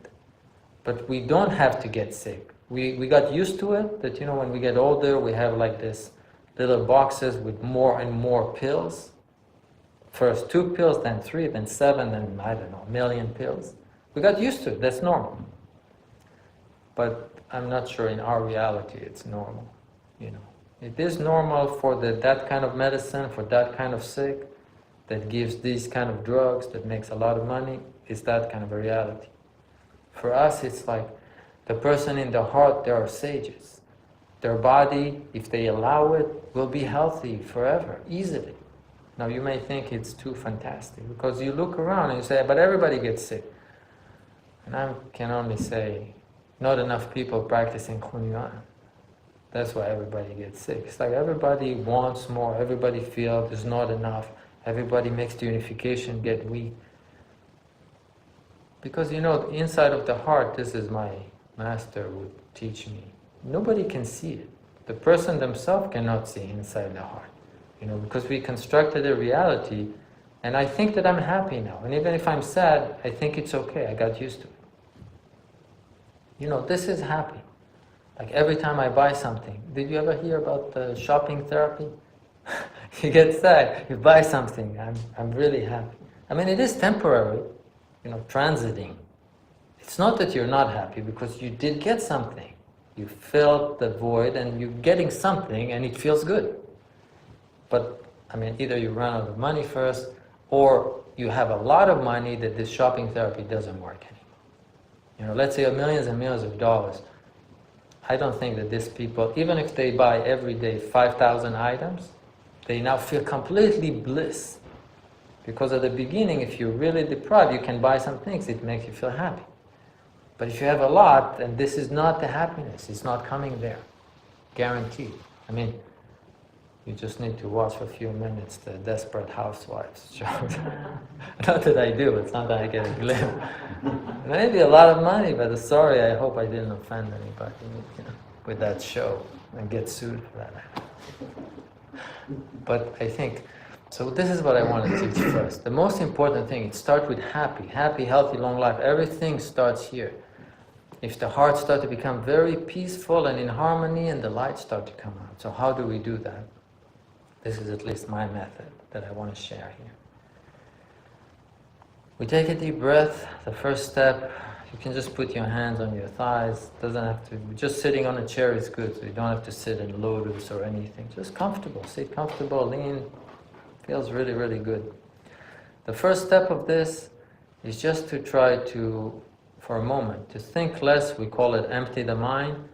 But we don't have to get sick. We got used to it, that, you know, when we get older, we have like this little boxes with more and more pills. First 2 pills, then 3, then 7, then, I don't know, 1 million pills. We got used to it, that's normal. But I'm not sure in our reality it's normal, you know. It is normal for that kind of medicine, for that kind of sick, that gives these kind of drugs, that makes a lot of money, is that kind of a reality. For us, it's like the person in the heart, there are sages. Their body, if they allow it, will be healthy forever, easily. Now you may think it's too fantastic, because you look around and you say, but everybody gets sick. And I can only say, not enough people practicing Hunyuan. That's why everybody gets sick. It's like everybody wants more, everybody feels there's not enough, everybody makes the unification get weak. Because, you know, inside of the heart, this is my master would teach me, nobody can see it. The person themselves cannot see inside the heart. You know, because we constructed a reality, and I think that I'm happy now. And even if I'm sad, I think it's okay, I got used to it. You know, this is happy. Like every time I buy something, did you ever hear about the shopping therapy? You get sad, you buy something, I'm really happy. I mean, it is temporary, you know, transiting. It's not that you're not happy, because you did get something. You filled the void and you're getting something and it feels good. But, I mean, either you run out of money first, or you have a lot of money that this shopping therapy doesn't work anymore. You know, let's say millions and millions of dollars. I don't think that these people, even if they buy every day 5,000 items, they now feel completely bliss. Because at the beginning, if you're really deprived, you can buy some things, it makes you feel happy. But if you have a lot, and this is not the happiness, it's not coming there. Guaranteed. I mean, you just need to watch for a few minutes the Desperate Housewives show. Not that I do, it's not that I get a glimpse. Maybe a lot of money, but sorry, I hope I didn't offend anybody, you know, with that show and get sued for that. But I think, so this is what I want to teach first. The most important thing, it starts with happy, healthy, long life. Everything starts here. If the heart starts to become very peaceful and in harmony, and the lights start to come out. So how do we do that? This is at least my method that I want to share here. We take a deep breath. The first step, you can just put your hands on your thighs. Doesn't have to, just sitting on a chair is good, so you don't have to sit in lotus or anything. Just comfortable, sit comfortable, lean. Feels really, really good. The first step of this is just to try to, for a moment, to think less. We call it empty the mind.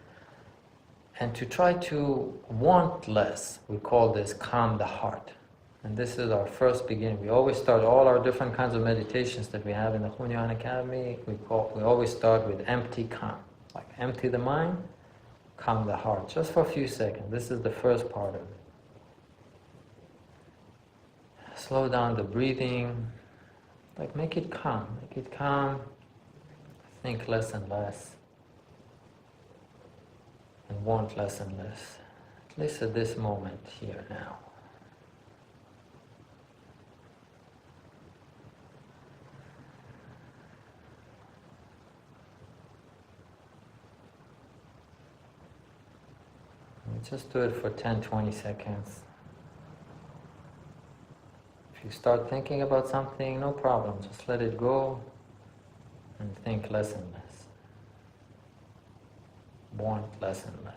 And to try to want less, we call this calm the heart. And this is our first beginning. We always start all our different kinds of meditations that we have in the Hunyuan Academy. We always start with empty calm. Like empty the mind, calm the heart. Just for a few seconds. This is the first part of it. Slow down the breathing. Like make it calm. Make it calm. Think less and less. And want less and less. at least at this moment here now. And just do it for 10-20 seconds. If you start thinking about something, no problem, just let it go and think less and less. Want less and less.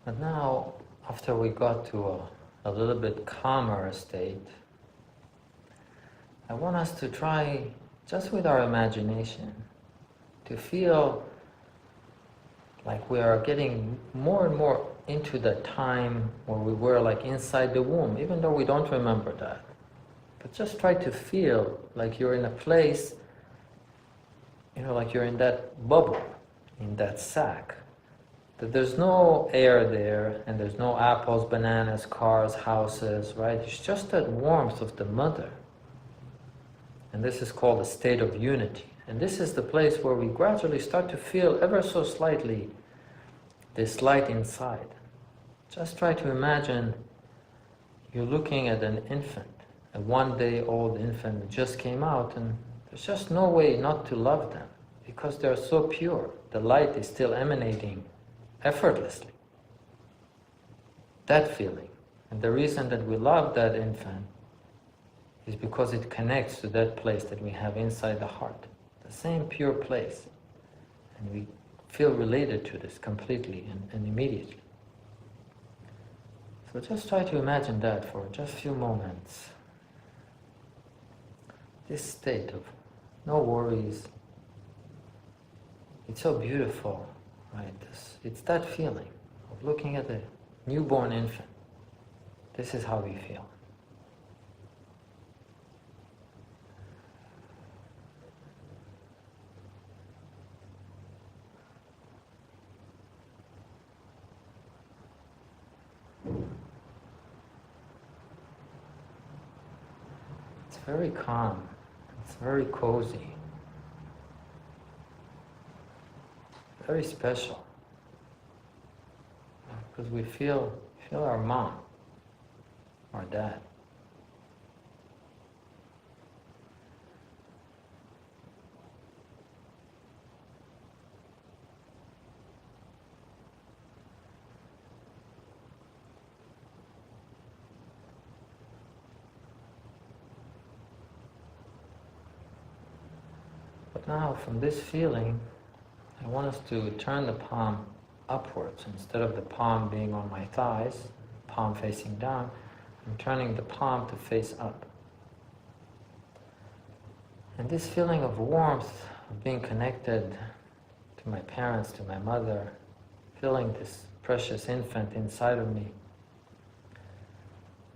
But now, after we got to a little bit calmer state, I want us to try, just with our imagination, to feel like we are getting more and more into the time where we were like inside the womb, even though we don't remember that. But just try to feel like you're in a place, like you're in that bubble, in that sack. That there's no air there, and there's no apples, bananas, cars, houses, right? It's just that warmth of the mother. And this is called a state of unity. And this is the place where we gradually start to feel ever so slightly this light inside. Just try to imagine you're looking at an infant, a one-day-old infant that just came out, and there's just no way not to love them because they're so pure. The light is still emanating effortlessly. That feeling. And the reason that we love that infant is because it connects to that place that we have inside the heart. The same pure place. And we feel related to this completely and immediately. So just try to imagine that for just a few moments. This state of no worries. It's so beautiful. Right, it's that feeling of looking at a newborn infant. This is how we feel. It's very calm. It's very cozy. Very special, because we feel our mom, our dad. But now, from this feeling, I want us to turn the palm upwards. Instead of the palm being on my thighs, palm facing down, I'm turning the palm to face up. And this feeling of warmth, of being connected to my parents, to my mother, feeling this precious infant inside of me,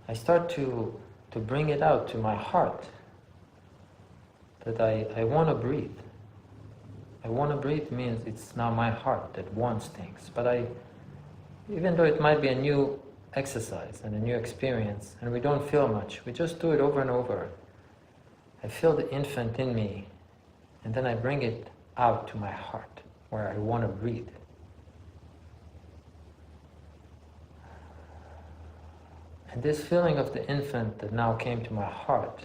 I start to bring it out to my heart, that I want to breathe. I want to breathe means it's now my heart that wants things. But even though it might be a new exercise and a new experience, and we don't feel much, we just do it over and over. I feel the infant in me, and then I bring it out to my heart, where I want to breathe. And this feeling of the infant that now came to my heart,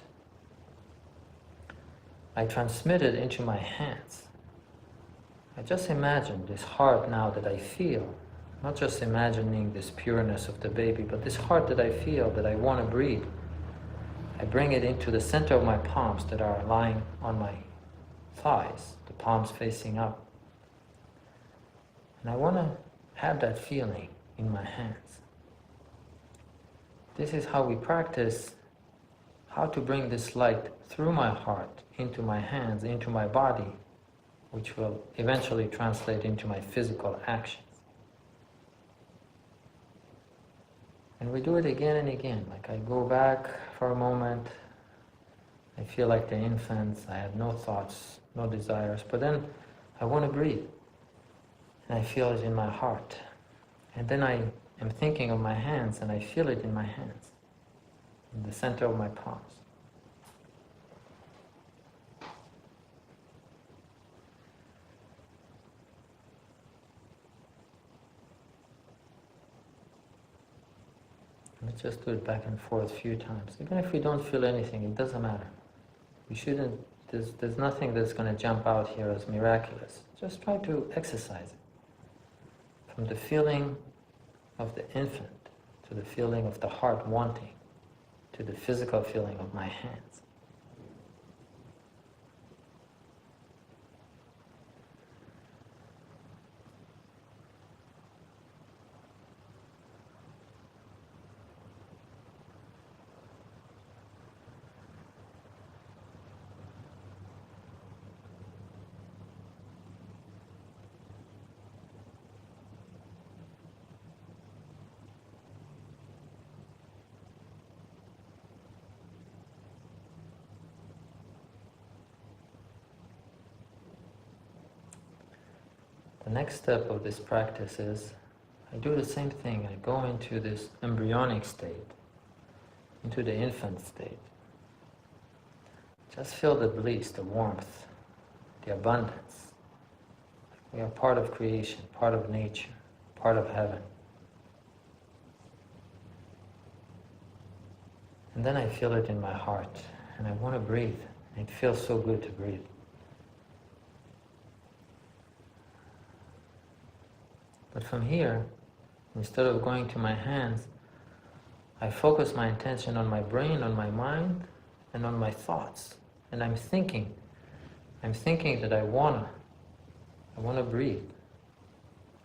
I transmit it into my hands. I just imagine this heart now that I feel, not just imagining this pureness of the baby, but this heart that I feel, that I want to breathe. I bring it into the center of my palms that are lying on my thighs, the palms facing up. And I want to have that feeling in my hands. This is how we practice how to bring this light through my heart, into my hands, into my body, which will eventually translate into my physical actions. And we do it again and again. Like I go back for a moment, I feel like the infants, I have no thoughts, no desires, but then I want to breathe. And I feel it in my heart. And then I am thinking of my hands, and I feel it in my hands, in the center of my palms. Let's just do it back and forth a few times. Even if we don't feel anything, it doesn't matter. We shouldn't, there's nothing that's going to jump out here as miraculous. Just try to exercise it. From the feeling of the infant, to the feeling of the heart wanting, to the physical feeling of my hands. The next step of this practice is, I do the same thing. I go into this embryonic state, into the infant state. Just feel the bliss, the warmth, the abundance. We are part of creation, part of nature, part of heaven. And then I feel it in my heart, and I want to breathe. It feels so good to breathe. But from here, instead of going to my hands, I focus my attention on my brain, on my mind, and on my thoughts. And I'm thinking that I want to breathe.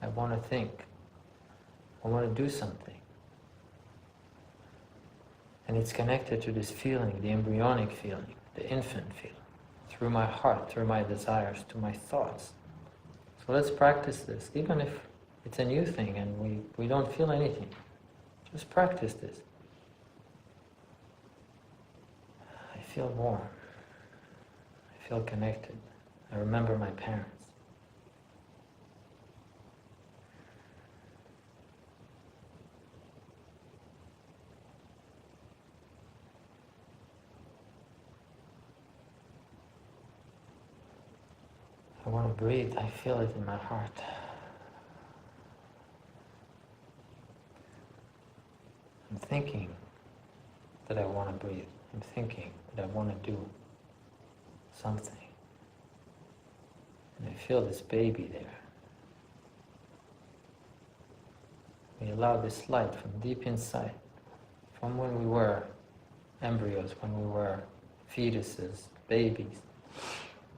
I want to think. I want to do something. And it's connected to this feeling, the embryonic feeling, the infant feeling, through my heart, through my desires, to my thoughts. So let's practice this, even if it's a new thing and we don't feel anything. Just practice this. I feel warm. I feel connected. I remember my parents. I want to breathe. I feel it in my heart. I'm thinking that I want to breathe. I'm thinking that I want to do something. And I feel this baby there. We allow this light from deep inside, from when we were embryos, when we were fetuses, babies,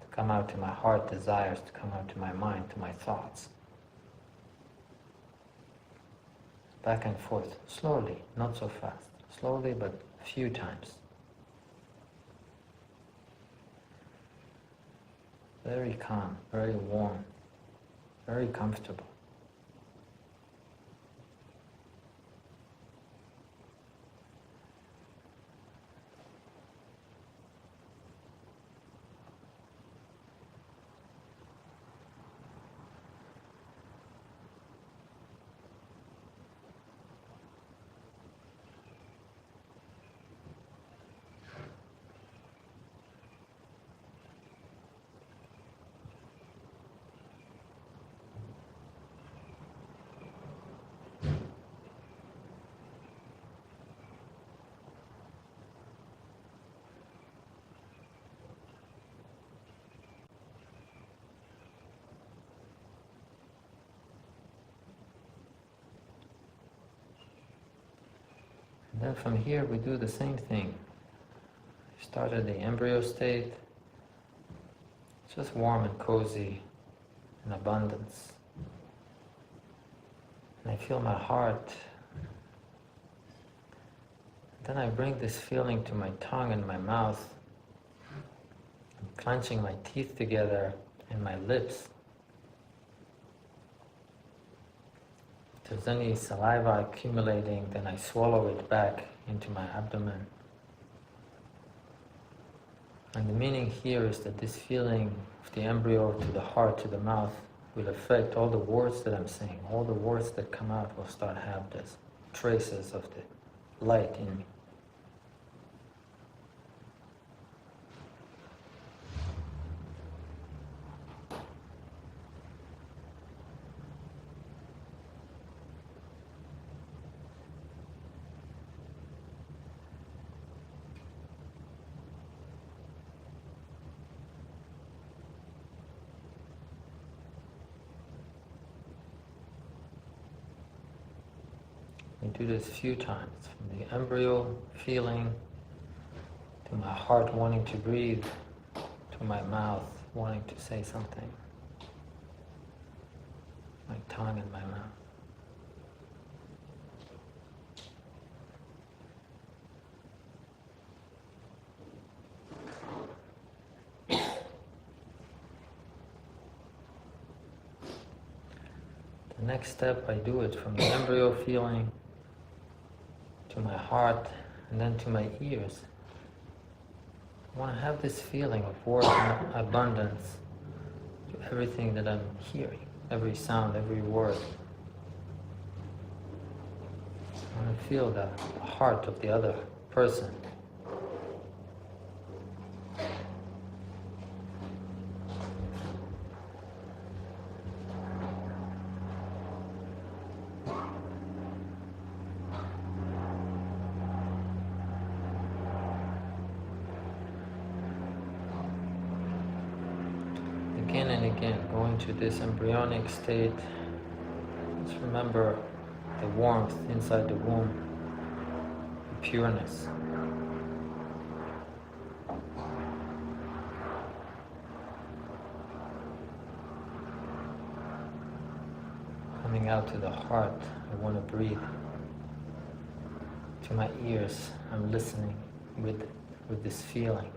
to come out to my heart, desires to come out to my mind, to my thoughts. Back and forth, slowly, not so fast. Slowly, but a few times. Very calm, very warm, very comfortable. And then from here we do the same thing. We start at the embryo state, just warm and cozy and abundance. And I feel my heart. Then I bring this feeling to my tongue and my mouth. I'm clenching my teeth together and my lips. If there's any saliva accumulating, then I swallow it back into my abdomen. And the meaning here is that this feeling of the embryo to the heart, to the mouth, will affect all the words that I'm saying. All the words that come out will start to have this traces of the light in me. We do this a few times, from the embryo feeling, to my heart wanting to breathe, to my mouth wanting to say something, my tongue and my mouth. The next step, I do it from the embryo feeling to my heart, and then to my ears. I want to have this feeling of worth and abundance to everything that I'm hearing, every sound, every word. I want to feel the heart of the other person. Again and again, going to this embryonic state. Just remember the warmth inside the womb, the pureness. Coming out to the heart, I want to breathe. To my ears, I'm listening with this feeling.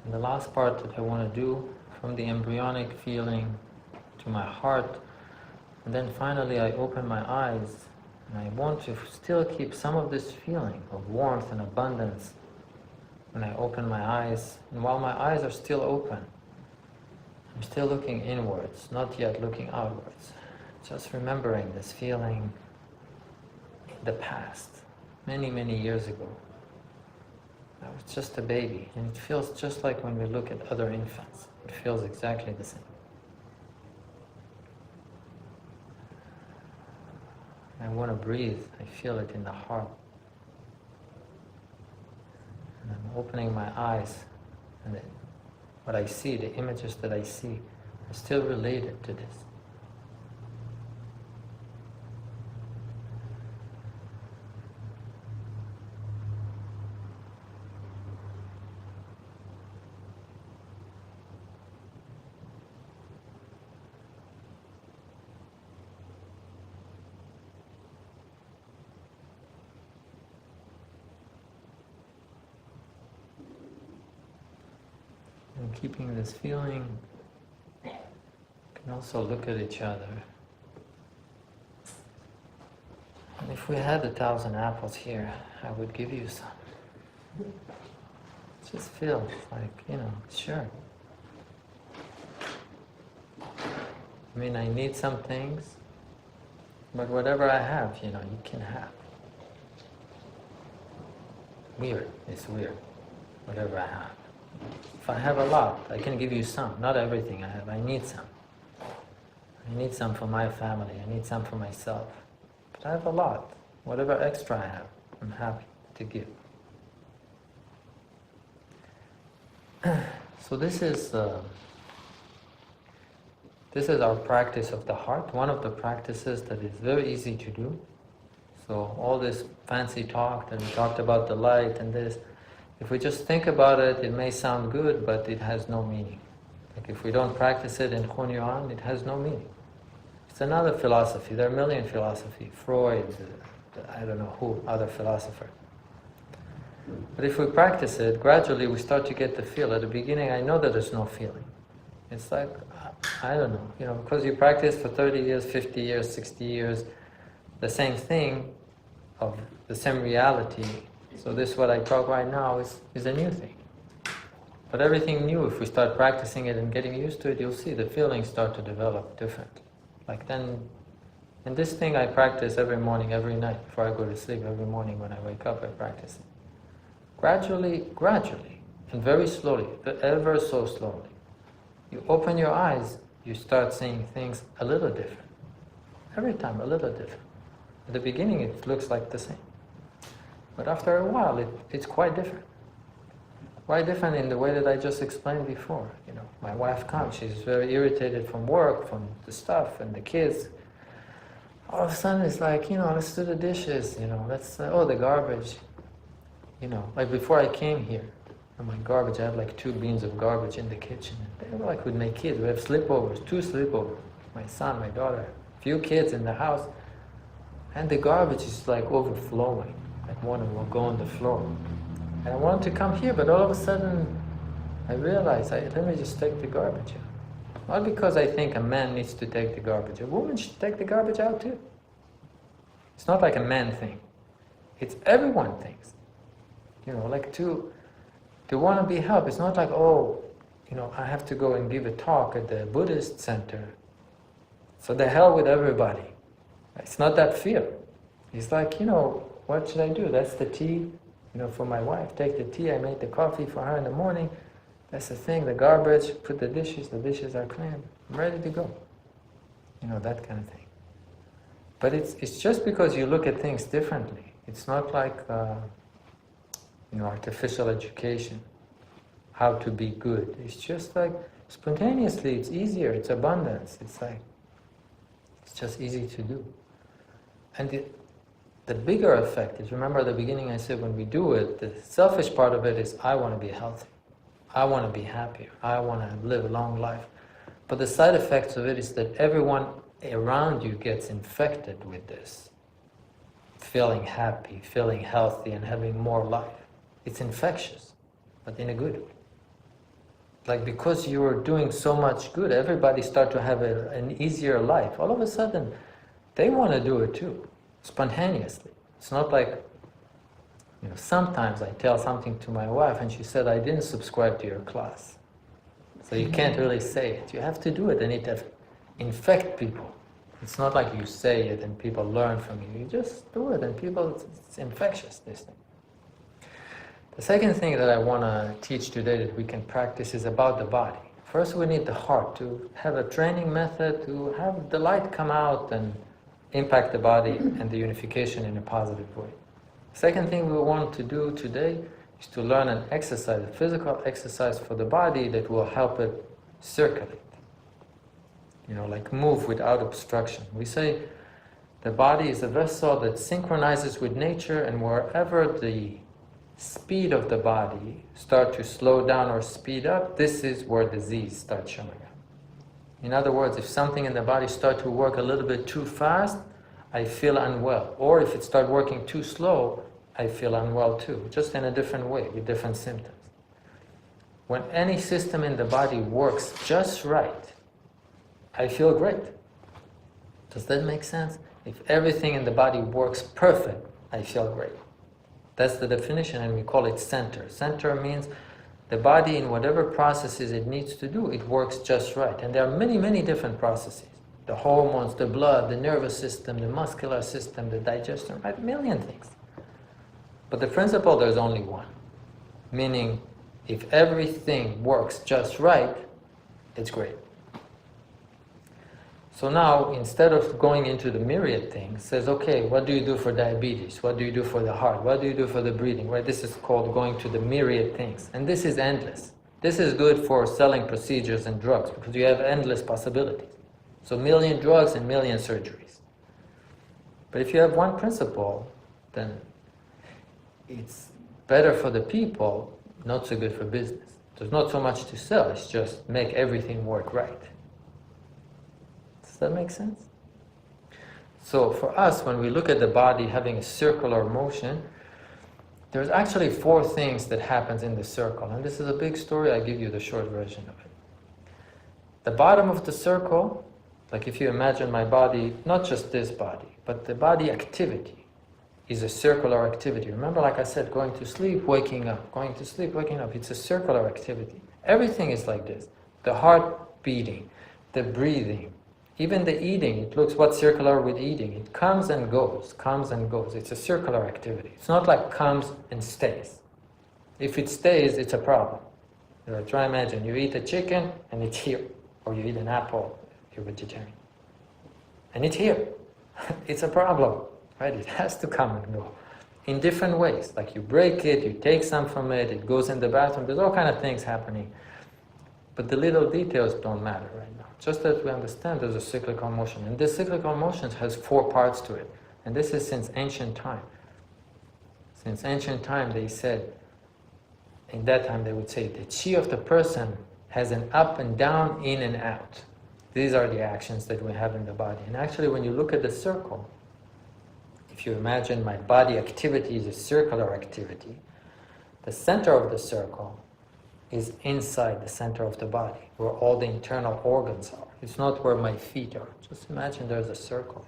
And the last part that I want to do, from the embryonic feeling to my heart, and then finally I open my eyes, and I want to still keep some of this feeling of warmth and abundance when I open my eyes. And while my eyes are still open, I'm still looking inwards, not yet looking outwards. Just remembering this feeling, the past, many, many years ago. I was just a baby, and it feels just like when we look at other infants. It feels exactly the same. I want to breathe. I feel it in the heart. And I'm opening my eyes, and what I see, the images that I see, are still related to this. And keeping this feeling, you can also look at each other. And if we had 1,000 apples here, I would give you some. It just feels like, sure. I mean, I need some things, but whatever I have, you can have. Weird, it's weird, whatever I have. If I have a lot, I can give you some. Not everything I have, I need some. I need some for my family, I need some for myself. But I have a lot. Whatever extra I have, I'm happy to give. So this is our practice of the heart, one of the practices that is very easy to do. So all this fancy talk that we talked about the light and this, if we just think about it, it may sound good, but it has no meaning. Like if we don't practice it in Hunyuan, it has no meaning. It's another philosophy. There are a million philosophies. Freud, I don't know who, other philosopher. But if we practice it, gradually we start to get the feel. At the beginning, I know that there's no feeling. It's like, I don't know, because you practice for 30 years, 50 years, 60 years, the same thing of the same reality. So this, what I talk right now, is a new thing. But everything new, if we start practicing it and getting used to it, you'll see the feelings start to develop differently. Like then, and this thing I practice every morning, every night, before I go to sleep, every morning when I wake up, I practice it. Gradually, and very slowly, ever so slowly, you open your eyes, you start seeing things a little different. Every time, a little different. At the beginning, it looks like the same. But after a while, it's quite different. Quite different in the way that I just explained before. My wife comes, she's very irritated from work, from the stuff and the kids. All of a sudden it's like, let's do the dishes, let's, the garbage. Like before I came here, my garbage, I have like 2 bins of garbage in the kitchen. And they were like with my kids, we have sleepovers, 2 sleepovers. My son, my daughter, a few kids in the house. And the garbage is like overflowing. Like one of them will go on the floor. And I wanted to come here, but all of a sudden I realized, let me just take the garbage out. Not because I think a man needs to take the garbage. A woman should take the garbage out too. It's not like a man thing. It's everyone thinks. Like to want to be helped. It's not like, I have to go and give a talk at the Buddhist center. So the hell with everybody. It's not that fear. It's like, what should I do? That's the tea. For my wife, take the tea, I made the coffee for her in the morning. That's the thing, the garbage, put the dishes are clean. I'm ready to go. That kind of thing. But it's just because you look at things differently. It's not like, artificial education, how to be good. It's just like, spontaneously, it's easier, it's abundance. It's just easy to do. And the bigger effect is, remember at the beginning I said when we do it, the selfish part of it is I want to be healthy. I want to be happier. I want to live a long life. But the side effects of it is that everyone around you gets infected with this. Feeling happy, feeling healthy, and having more life. It's infectious, but in a good way. Like because you are doing so much good, everybody start to have an easier life. All of a sudden, they want to do it too. Spontaneously. It's not like, sometimes I tell something to my wife and she said, I didn't subscribe to your class. So you can't really say it. You have to do it and it infect people. It's not like you say it and people learn from you. You just do it and it's infectious, this thing. The second thing that I want to teach today that we can practice is about the body. First we need the heart to have a training method to have the light come out and impact the body and the unification in a positive way. Second thing we want to do today is to learn an exercise, a physical exercise for the body that will help it circulate. Like move without obstruction. We say the body is a vessel that synchronizes with nature, and wherever the speed of the body start to slow down or speed up, this is where disease starts showing up. In other words, if something in the body starts to work a little bit too fast, I feel unwell. Or if it starts working too slow, I feel unwell too, just in a different way, with different symptoms. When any system in the body works just right, I feel great. Does that make sense? If everything in the body works perfect, I feel great. That's the definition, and we call it center. Center means the body, in whatever processes it needs to do, it works just right. And there are many, many different processes. The hormones, the blood, the nervous system, the muscular system, the digestion, right? A million things. But the principle, there's only one. Meaning, if everything works just right, it's great. So now, instead of going into the myriad things, says, okay, what do you do for diabetes? What do you do for the heart? What do you do for the breathing? Right? This is called going to the myriad things. And this is endless. This is good for selling procedures and drugs because you have endless possibilities. So million drugs and million surgeries. But if you have one principle, then it's better for the people, not so good for business. There's not so much to sell, it's just make everything work right. Does that make sense? So for us, when we look at the body having a circular motion, there's actually 4 things that happens in the circle. And this is a big story, I give you the short version of it. The bottom of the circle, like if you imagine my body, not just this body, but the body activity is a circular activity. Remember, like I said, going to sleep, waking up, going to sleep, waking up. It's a circular activity. Everything is like this. The heart beating, the breathing, even the eating. It looks what's circular with eating. It comes and goes, comes and goes. It's a circular activity. It's not like comes and stays. If it stays, it's a problem. Try imagine, you eat a chicken and it's here. Or you eat an apple, if you're vegetarian. And it's here. It's a problem. Right? It has to come and go in different ways. Like you break it, you take some from it, it goes in the bathroom. There's all kind of things happening. But the little details don't matter right now. Just that we understand there's a cyclical motion. And this cyclical motion has 4 parts to it. And this is since ancient time. Since ancient time, they said, in that time they would say, the chi of the person has an up and down, in and out. These are the actions that we have in the body. And actually, when you look at the circle, if you imagine my body activity is a circular activity, the center of the circle is inside the center of the body, where all the internal organs are. It's not where my feet are. Just imagine there's a circle.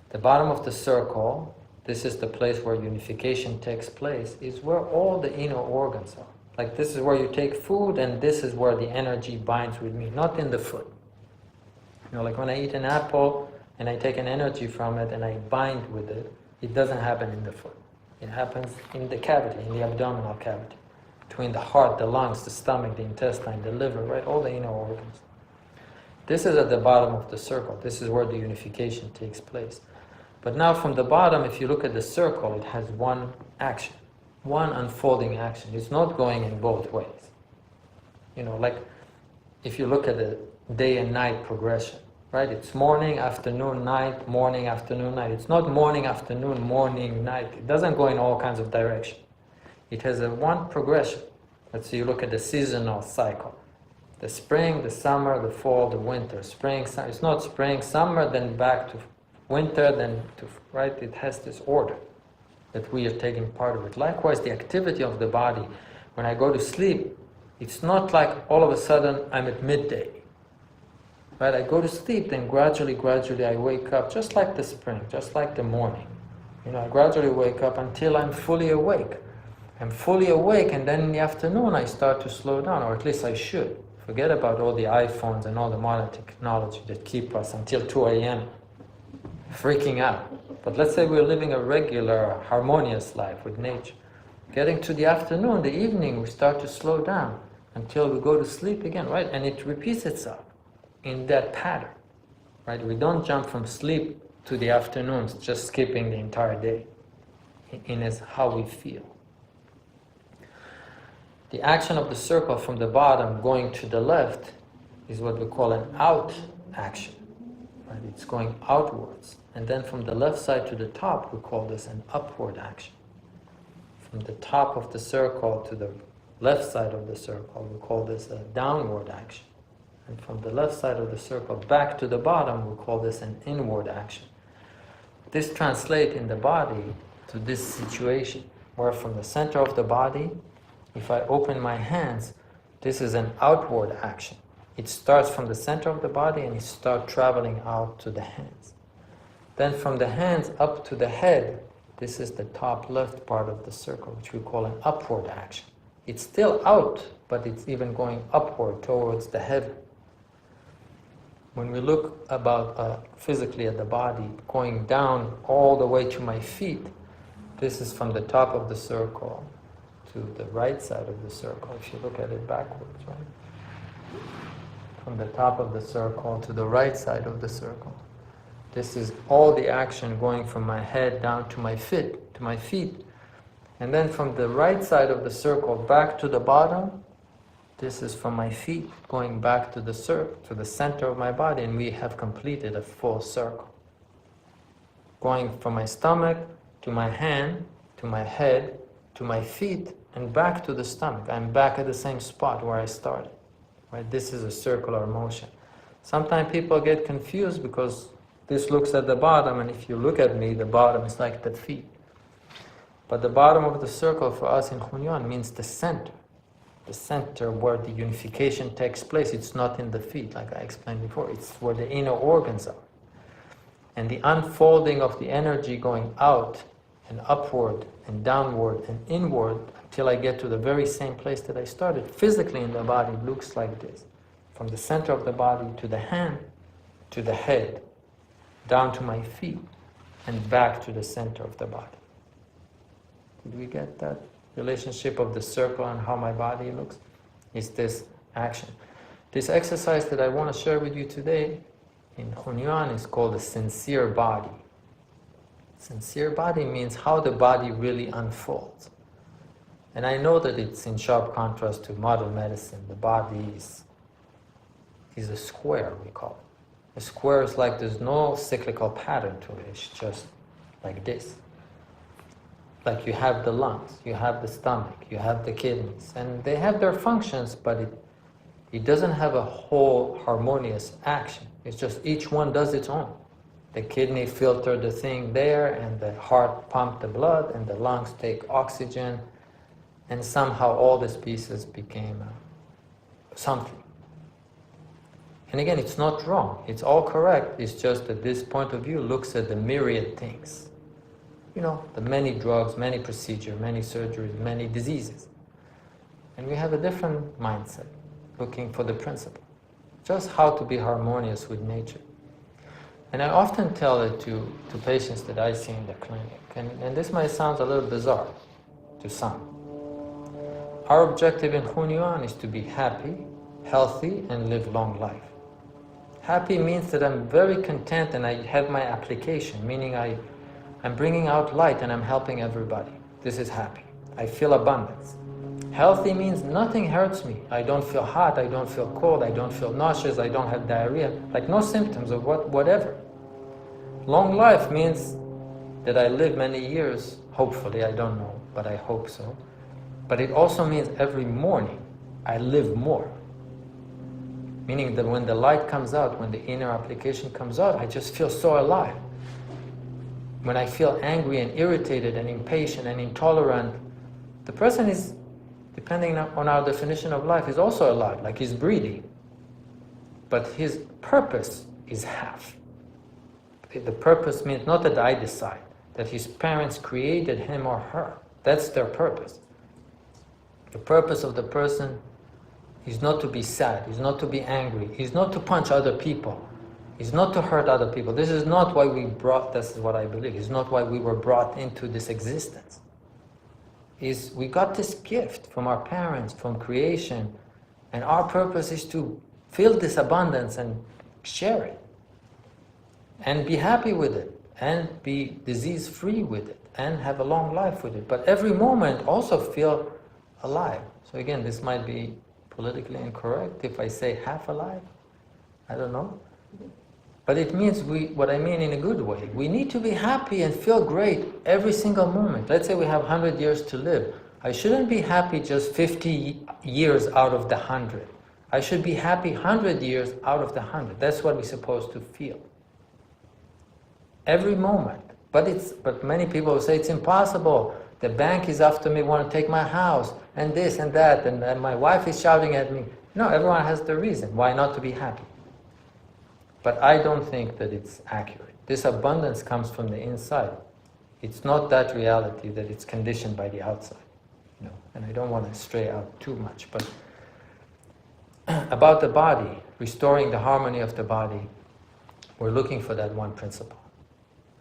The bottom of the circle, this is the place where unification takes place, is where all the inner organs are. Like this is where you take food, and this is where the energy binds with me, not in the foot. You know, like when I eat an apple, and I take an energy from it and I bind with it, it doesn't happen in the foot. It happens in the cavity, in the abdominal cavity, between the heart, the lungs, the stomach, the intestine, the liver, right? All the inner organs. This is at the bottom of the circle. This is where the unification takes place. But now from the bottom, if you look at the circle, it has one action, one unfolding action. It's not going in both ways. You know, like if you look at the day and night progression, right? It's morning, afternoon, night, morning, afternoon, night. It's not morning, afternoon, morning, night. It doesn't go in all kinds of direction. It has a one progression. Let's say you look at the seasonal cycle. The spring, the summer, the fall, the winter. Spring, summer. It's not spring, summer, then back to winter, then to, right? It has this order that we are taking part of it. Likewise, the activity of the body. When I go to sleep, it's not like all of a sudden I'm at midday. Right? I go to sleep, then gradually I wake up, just like the spring, just like the morning. You know, I gradually wake up until I'm fully awake. I'm fully awake, and then in the afternoon I start to slow down, or at least I should. Forget about all the iPhones and all the modern technology that keep us until 2 a.m. freaking out. But let's say we're living a regular, harmonious life with nature. Getting to the afternoon, the evening, we start to slow down until we go to sleep again, right? And it repeats itself in that pattern, right? We don't jump from sleep to the afternoons, just skipping the entire day in as how we feel. The action of the circle from the bottom going to the left is what we call an out action, right? It's going outwards. And then from the left side to the top, we call this an upward action. From the top of the circle to the left side of the circle, we call this a downward action. And from the left side of the circle back to the bottom, we call this an inward action. This translates in the body to this situation, where from the center of the body, if I open my hands, this is an outward action. It starts from the center of the body and it starts traveling out to the hands. Then from the hands up to the head, this is the top left part of the circle, which we call an upward action. It's still out, but it's even going upward towards the heaven. When we look about physically at the body, going down all the way to my feet, this is from the top of the circle to the right side of the circle, if you look at it backwards, right? From the top of the circle to the right side of the circle. This is all the action going from my head down to my feet. And then from the right side of the circle back to the bottom, this is from my feet going back to the center of my body, and we have completed a full circle. Going from my stomach to my hand, to my head, to my feet, and back to the stomach. I'm back at the same spot where I started. Right? This is a circular motion. Sometimes people get confused because This looks at the bottom, and if you look at me, the bottom is like the feet. But the bottom of the circle for us in Hunyuan means the center where the unification takes place. It's not in the feet, like I explained before. It's where the inner organs are. And the unfolding of the energy going out and upward and downward and inward until I get to the very same place that I started. Physically in the body looks like this. From the center of the body to the hand, to the head, down to my feet, and back to the center of the body. Did we get that relationship of the circle and how my body looks? Is this action. This exercise that I want to share with you today in Hunyuan is called the sincere body. Sincere body means how the body really unfolds. And I know that it's in sharp contrast to modern medicine. The body is a square, we call it. A square is like there's no cyclical pattern to it. It's just like this. Like you have the lungs, you have the stomach, you have the kidneys, and they have their functions, but it doesn't have a whole harmonious action. It's just each one does its own. The kidney filter the thing there, and the heart pump the blood, and the lungs take oxygen, and somehow all these pieces became something. And again, it's not wrong. It's all correct. It's just that this point of view looks at the myriad things. You know, the many drugs, many procedures, many surgeries, many diseases. And we have a different mindset, looking for the principle. Just how to be harmonious with nature. And I often tell it to patients that I see in the clinic. And this might sound a little bizarre to some. Our objective in Hunyuan is to be happy, healthy, and live long life. Happy means that I'm very content and I have my application, meaning I'm bringing out light and I'm helping everybody. This is happy. I feel abundance. Healthy means nothing hurts me. I don't feel hot, I don't feel cold, I don't feel nauseous, I don't have diarrhea, like no symptoms of whatever. Long life means that I live many years, hopefully, I don't know, but I hope so. But it also means every morning I live more. Meaning that when the light comes out, when the inner application comes out, I just feel so alive. When I feel angry and irritated and impatient and intolerant, the person is, depending on our definition of life, is also alive, like he's breathing. But his purpose is half. The purpose means not that I decide, that his parents created him or her. That's their purpose. The purpose of the person is not to be sad, is not to be angry, is not to punch other people, is not to hurt other people. This is not why this is what I believe, it's not why we were brought into this existence. We got this gift from our parents, from creation, and our purpose is to feel this abundance and share it, and be happy with it, and be disease-free with it, and have a long life with it. But every moment also feel alive. So again, this might be politically incorrect if I say half alive. I don't know. But it means what I mean in a good way. We need to be happy and feel great every single moment. Let's say we have 100 years to live. I shouldn't be happy just 50 years out of the 100. I should be happy 100 years out of the 100. That's what we're supposed to feel. Every moment. But many people will say it's impossible. The bank is after me, want to take my house, and this and that, and my wife is shouting at me. No, everyone has their reason why not to be happy. But I don't think that it's accurate. This abundance comes from the inside. It's not that reality that it's conditioned by the outside. You know, and I don't want to stray out too much. But about the body, restoring the harmony of the body, we're looking for that one principle.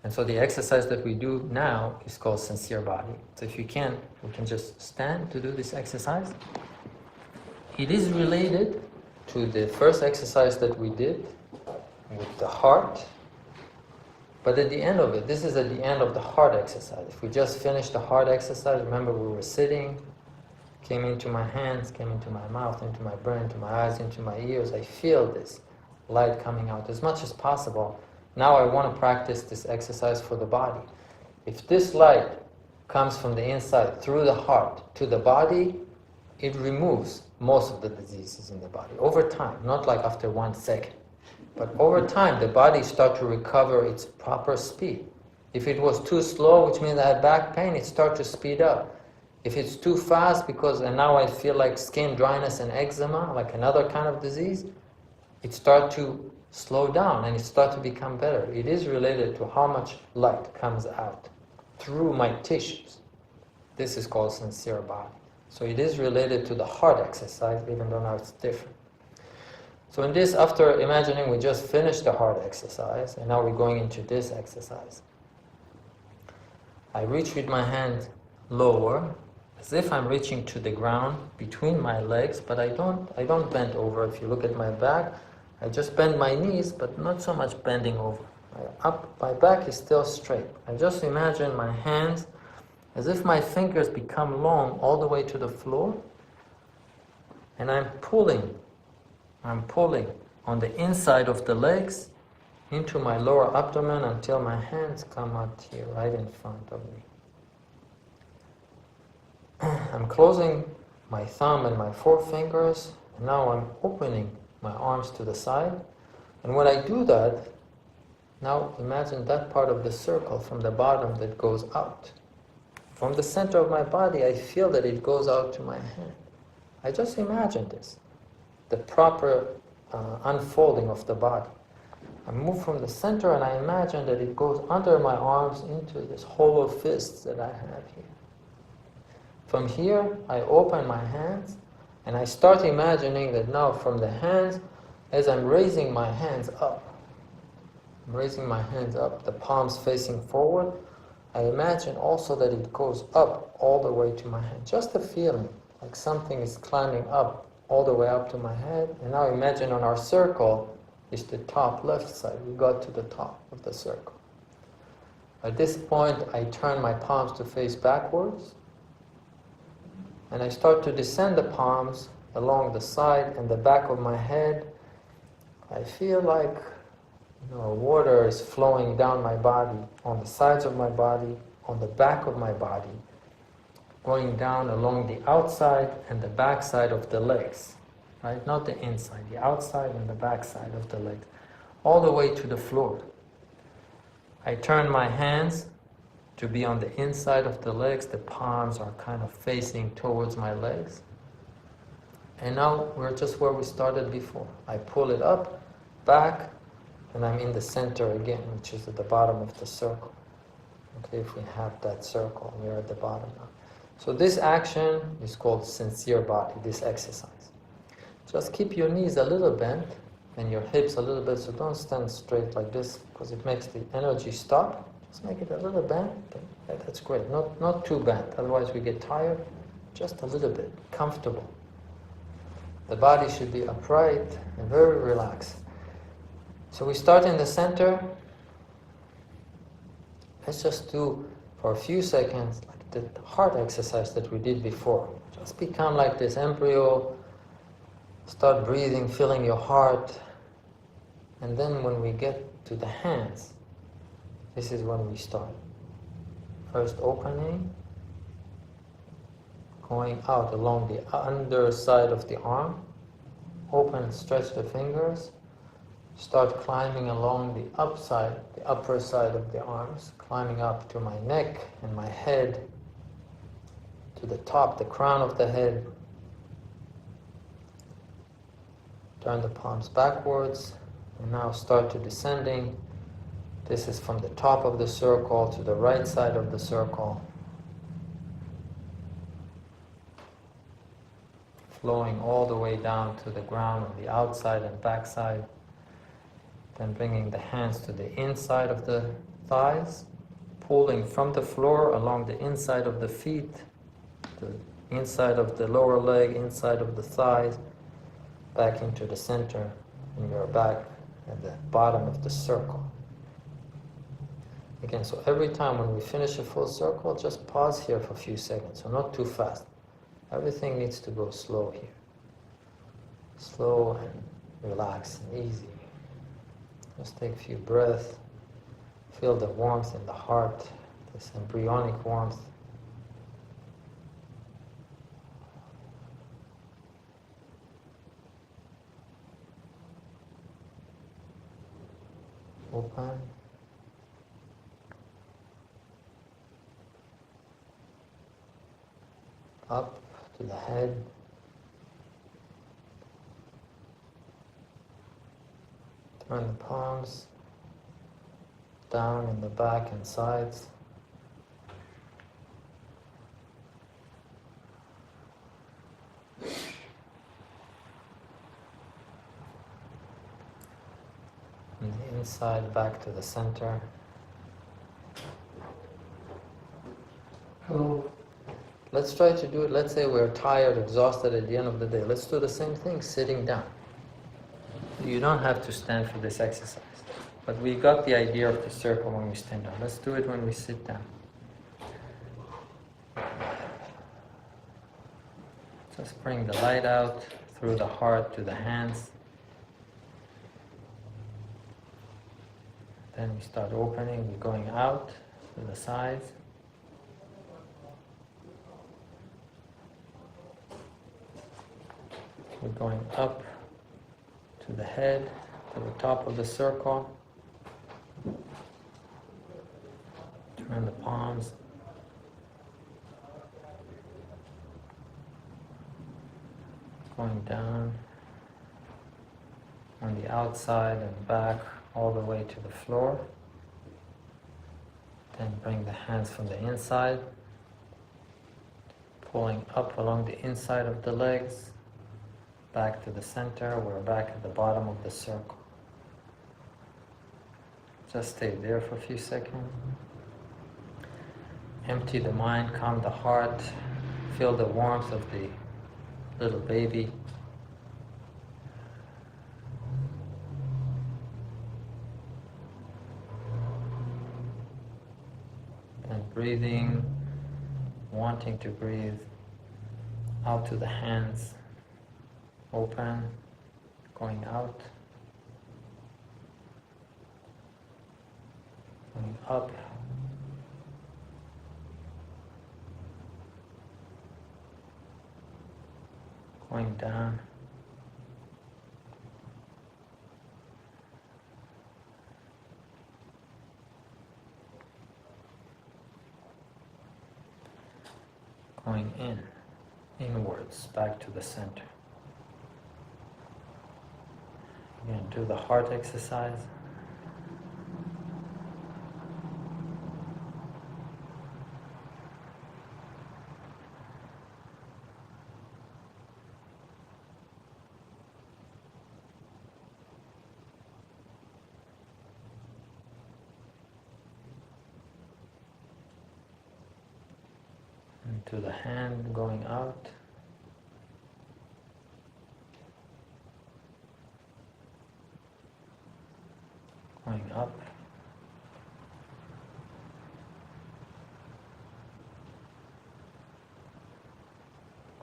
And so the exercise that we do now is called sincere body. So if you can, we can just stand to do this exercise. It is related to the first exercise that we did with the heart. But at the end of it, this is at the end of the heart exercise. If we just finished the heart exercise, remember we were sitting, came into my hands, came into my mouth, into my brain, into my eyes, into my ears. I feel this light coming out as much as possible. Now I want to practice this exercise for the body. If this light comes from the inside through the heart to the body, it removes most of the diseases in the body over time, not like after 1 second. But over time, the body starts to recover its proper speed. If it was too slow, which means I had back pain, it starts to speed up. If it's too fast, and now I feel like skin dryness and eczema, like another kind of disease, it starts to slow down and it starts to become better. It is related to how much light comes out through my tissues. This is called sincere body. So it is related to the heart exercise, even though now it's different. So in this, after imagining we just finished the heart exercise, and now we're going into this exercise. I reach with my hand lower, as if I'm reaching to the ground between my legs, but I don't bend over. If you look at my back, I just bend my knees, but not so much bending over. My back is still straight. I just imagine my hands as if my fingers become long all the way to the floor, and I'm pulling on the inside of the legs into my lower abdomen until my hands come out here, right in front of me. I'm closing my thumb and my forefingers, and now I'm opening my arms to the side. And when I do that, now imagine that part of the circle from the bottom that goes out. From the center of my body, I feel that it goes out to my hand. I just imagine this, the proper unfolding of the body. I move from the center and I imagine that it goes under my arms into this hollow fist that I have here. From here, I open my hands and I start imagining that now from the hands, as I'm raising my hands up, the palms facing forward, I imagine also that it goes up all the way to my hand. Just a feeling, like something is climbing up, all the way up to my head. And now imagine on our circle is the top left side. We got to the top of the circle. At this point, I turn my palms to face backwards. And I start to descend the palms along the side and the back of my head. I feel like water is flowing down my body, on the sides of my body, on the back of my body, going down along the outside and the back side of the legs, right? Not the inside, the outside and the back side of the legs, all the way to the floor. I turn my hands to be on the inside of the legs. The palms are kind of facing towards my legs. And now we're just where we started before. I pull it up, back, and I'm in the center again, which is at the bottom of the circle. Okay, if we have that circle, we're at the bottom now. So this action is called sincere body, this exercise. Just keep your knees a little bent and your hips a little bit, so don't stand straight like this because it makes the energy stop. Just make it a little bent. Yeah, that's great. Not too bent, otherwise we get tired. Just a little bit, comfortable. The body should be upright and very relaxed. So we start in the center. Let's just do for a few seconds like the heart exercise that we did before. Just become like this embryo. Start breathing, feeling your heart. And then when we get to the hands, this is when we start. First opening, going out along the underside of the arm. Open, stretch the fingers. Start climbing along the upper side of the arms, climbing up to my neck and my head, to the top, the crown of the head. Turn the palms backwards, and now start to descending. This is from the top of the circle to the right side of the circle, flowing all the way down to the ground on the outside and back side. Then bringing the hands to the inside of the thighs, pulling from the floor along the inside of the feet, the inside of the lower leg, inside of the thighs, back into the center, and you're back at the bottom of the circle. Again, so every time when we finish a full circle, just pause here for a few seconds, so not too fast. Everything needs to go slow here. Slow and relaxed and easy. Just take a few breaths. Feel the warmth in the heart, this embryonic warmth. open. Up to the head. Turn the palms down in the back and sides. And the inside back to the center. Hello. Let's try to do it. Let's say we're tired, exhausted at the end of the day. Let's do the same thing, sitting down. You don't have to stand for this exercise. But we got the idea of the circle when we stand down. Let's do it when we sit down. Just bring the light out through the heart to the hands. Then we start opening. We're going out to the sides. We're going up to the head, to the top of the circle. Turn the palms. Going down on the outside and back all the way to the floor. Then bring the hands from the inside, pulling up along the inside of the legs. Back to the center, we're back at the bottom of the circle. Just stay there for a few seconds. Empty the mind, calm the heart, feel the warmth of the little baby. And breathing, wanting to breathe out to the hands. Open, going out, going up, going down, going in, inwards, back to the center. Again, do the heart exercise. And to the hand going out. Going up,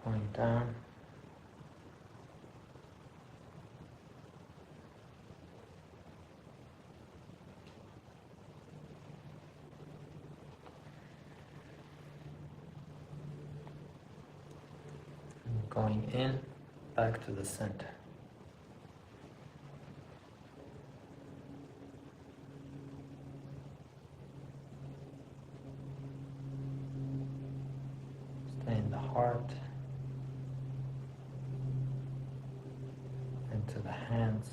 going down, and going in, back to the center. In the heart, into the hands,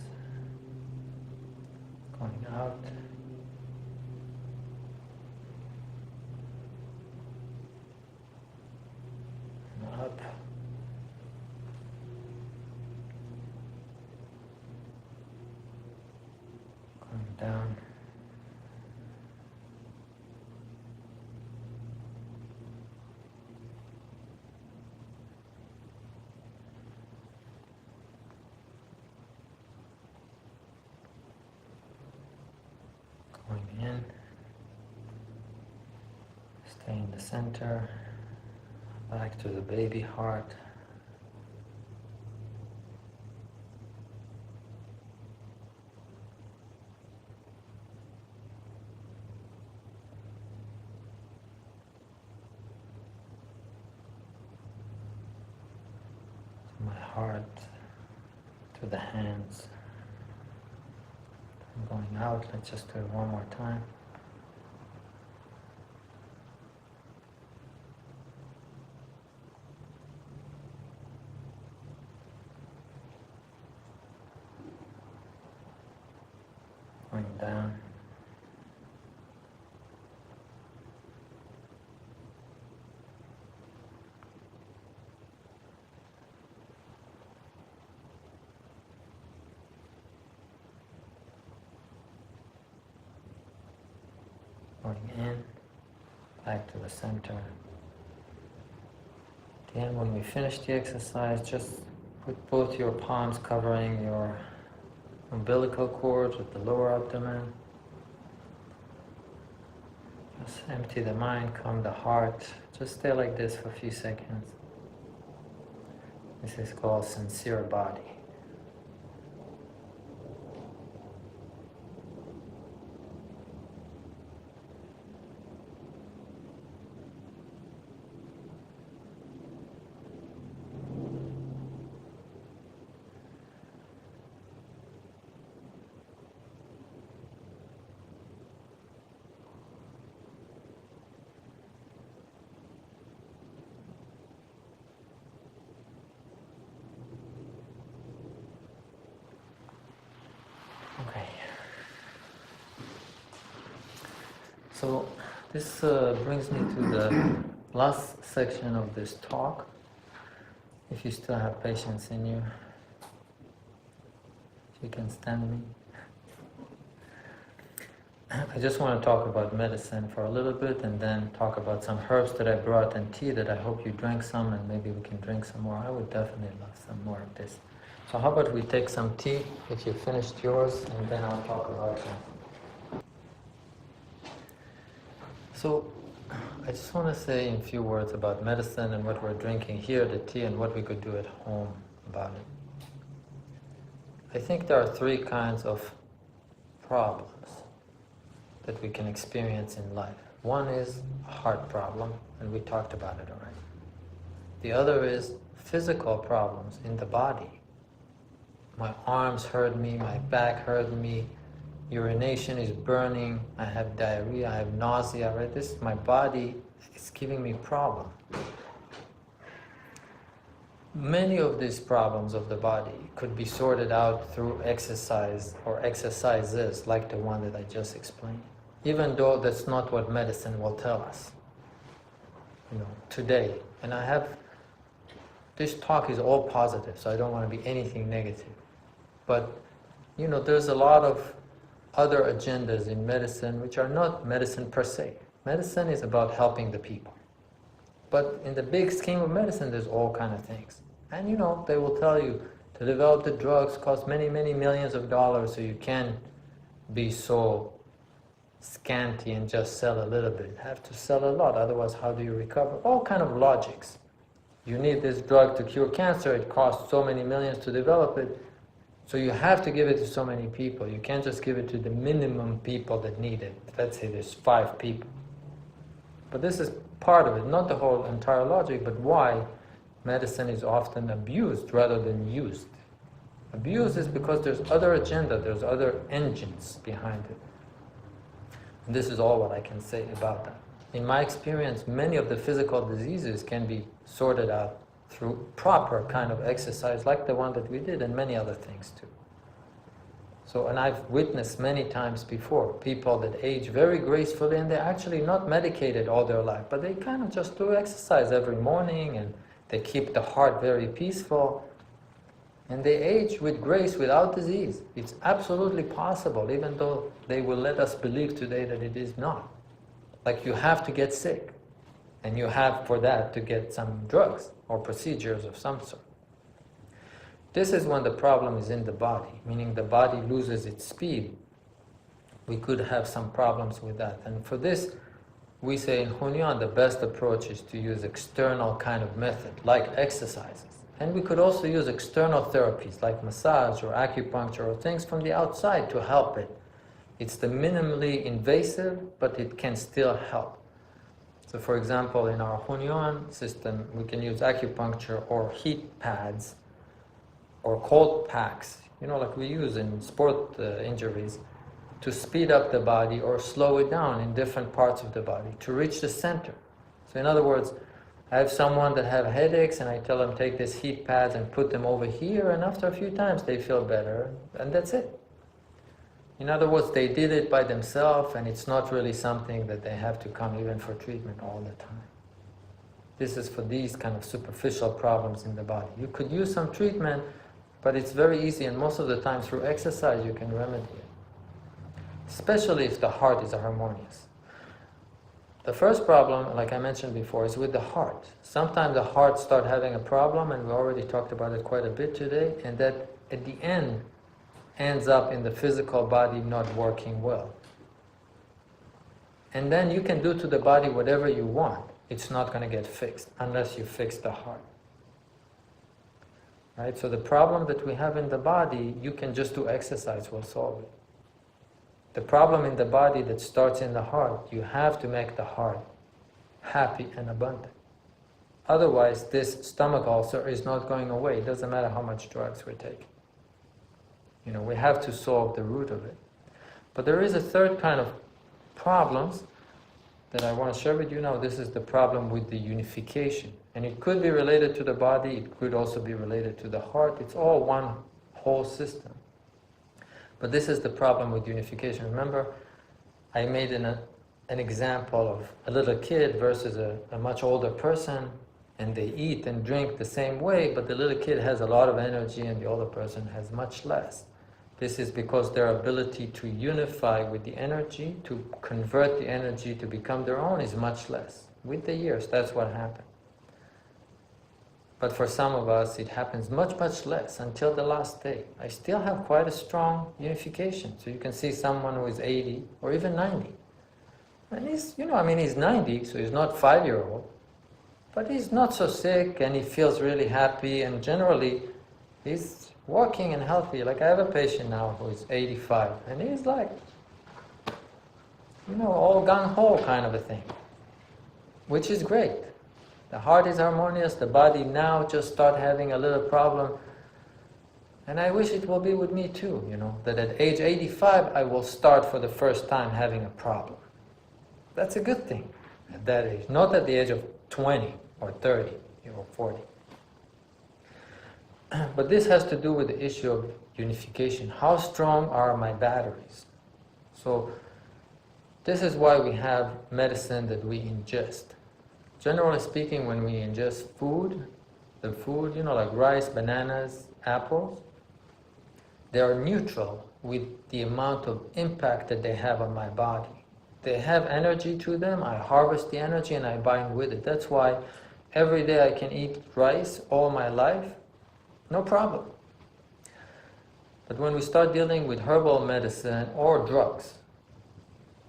going out, and up, going down, going in, stay in the center, back to the baby heart. To my heart, to the hands, going out. Let's just do it one more time. Going down. Going in, back to the center. Again, when we finish the exercise, just put both your palms covering your umbilical cord with the lower abdomen. Just empty the mind, calm the heart. Just stay like this for a few seconds. This is called sincere body. Okay. So this brings me to the last section of this talk. If you still have patience in you, if you can stand me. I just want to talk about medicine for a little bit and then talk about some herbs that I brought and tea that I hope you drank some, and maybe we can drink some more. I would definitely love some more of this. So how about we take some tea if you finished yours, and then I'll talk about it. So I just want to say in a few words about medicine and what we're drinking here, the tea, and what we could do at home about it. I think there are three kinds of problems that we can experience in life. One is a heart problem, and we talked about it already. The other is physical problems in the body. My arms hurt me, my back hurt me, urination is burning, I have diarrhea, I have nausea, right? This, my body is giving me problem. Many of these problems of the body could be sorted out through exercise or exercises like the one that I just explained, even though that's not what medicine will tell us, today. And this talk is all positive, so I don't want to be anything negative. But, there's a lot of other agendas in medicine which are not medicine per se. Medicine is about helping the people. But in the big scheme of medicine, there's all kind of things. And, they will tell you to develop the drugs cost many, many millions of dollars, so you can't be so scanty and just sell a little bit. You have to sell a lot, otherwise how do you recover? All kind of logics. You need this drug to cure cancer, it costs so many millions to develop it, so you have to give it to so many people. You can't just give it to the minimum people that need it. Let's say there's 5 people. But this is part of it, not the whole entire logic, but why medicine is often abused rather than used. Abused is because there's other agenda, there's other engines behind it. And this is all what I can say about that. In my experience, many of the physical diseases can be sorted out through proper kind of exercise like the one that we did, and many other things too. So, and I've witnessed many times before people that age very gracefully and they're actually not medicated all their life, but they kind of just do exercise every morning and they keep the heart very peaceful and they age with grace without disease. It's absolutely possible, even though they will let us believe today that it is not. Like, you have to get sick, and you have for that to get some drugs or procedures of some sort. This is when the problem is in the body, meaning the body loses its speed. We could have some problems with that. And for this, we say in Hunyuan the best approach is to use external kind of method, like exercises. And we could also use external therapies, like massage or acupuncture or things from the outside to help it. It's the minimally invasive, but it can still help. So for example, in our Hunyuan system, we can use acupuncture or heat pads or cold packs, like we use in sport injuries. to speed up the body or slow it down in different parts of the body to reach the center. So in other words, I have someone that have headaches and I tell them take this heat pads and put them over here, and after a few times they feel better, and that's it. In other words, they did it by themselves, and it's not really something that they have to come even for treatment all the time. This is for these kind of superficial problems in the body. You could use some treatment, but it's very easy, and most of the time through exercise you can remedy it. Especially if the heart is harmonious. The first problem, like I mentioned before, is with the heart. Sometimes the heart starts having a problem, and we already talked about it quite a bit today, and that at the end ends up in the physical body not working well. And then you can do to the body whatever you want. It's not going to get fixed unless you fix the heart. Right? So the problem that we have in the body, you can just do exercise will solve it. The problem in the body that starts in the heart, you have to make the heart happy and abundant. Otherwise, this stomach ulcer is not going away. It doesn't matter how much drugs we're taking. You know, we have to solve the root of it. But there is a third kind of problems that I want to share with you now. This is the problem with the unification. And it could be related to the body, it could also be related to the heart. It's all one whole system. But this is the problem with unification. Remember, I made an example of a little kid versus a much older person, and they eat and drink the same way, but the little kid has a lot of energy and the older person has much less. This is because their ability to unify with the energy, to convert the energy to become their own, is much less. With the years, that's what happened. But for some of us, it happens much, much less until the last day. I still have quite a strong unification. So you can see someone who is 80 or even 90. And he's, he's 90, so he's not 5-year-old. But he's not so sick, and he feels really happy, and generally, he's walking and healthy. Like I have a patient now who is 85, and he's like, all gung-ho kind of a thing, which is great. The heart is harmonious, the body now just start having a little problem. And I wish it will be with me too, that at age 85 I will start for the first time having a problem. That's a good thing at that age, not at the age of 20 or 30 or 40. But this has to do with the issue of unification. How strong are my batteries? So this is why we have medicine that we ingest. Generally speaking, when we ingest food, the food, like rice, bananas, apples, they are neutral with the amount of impact that they have on my body. They have energy to them, I harvest the energy and I bind with it. That's why every day I can eat rice all my life, no problem. But when we start dealing with herbal medicine or drugs,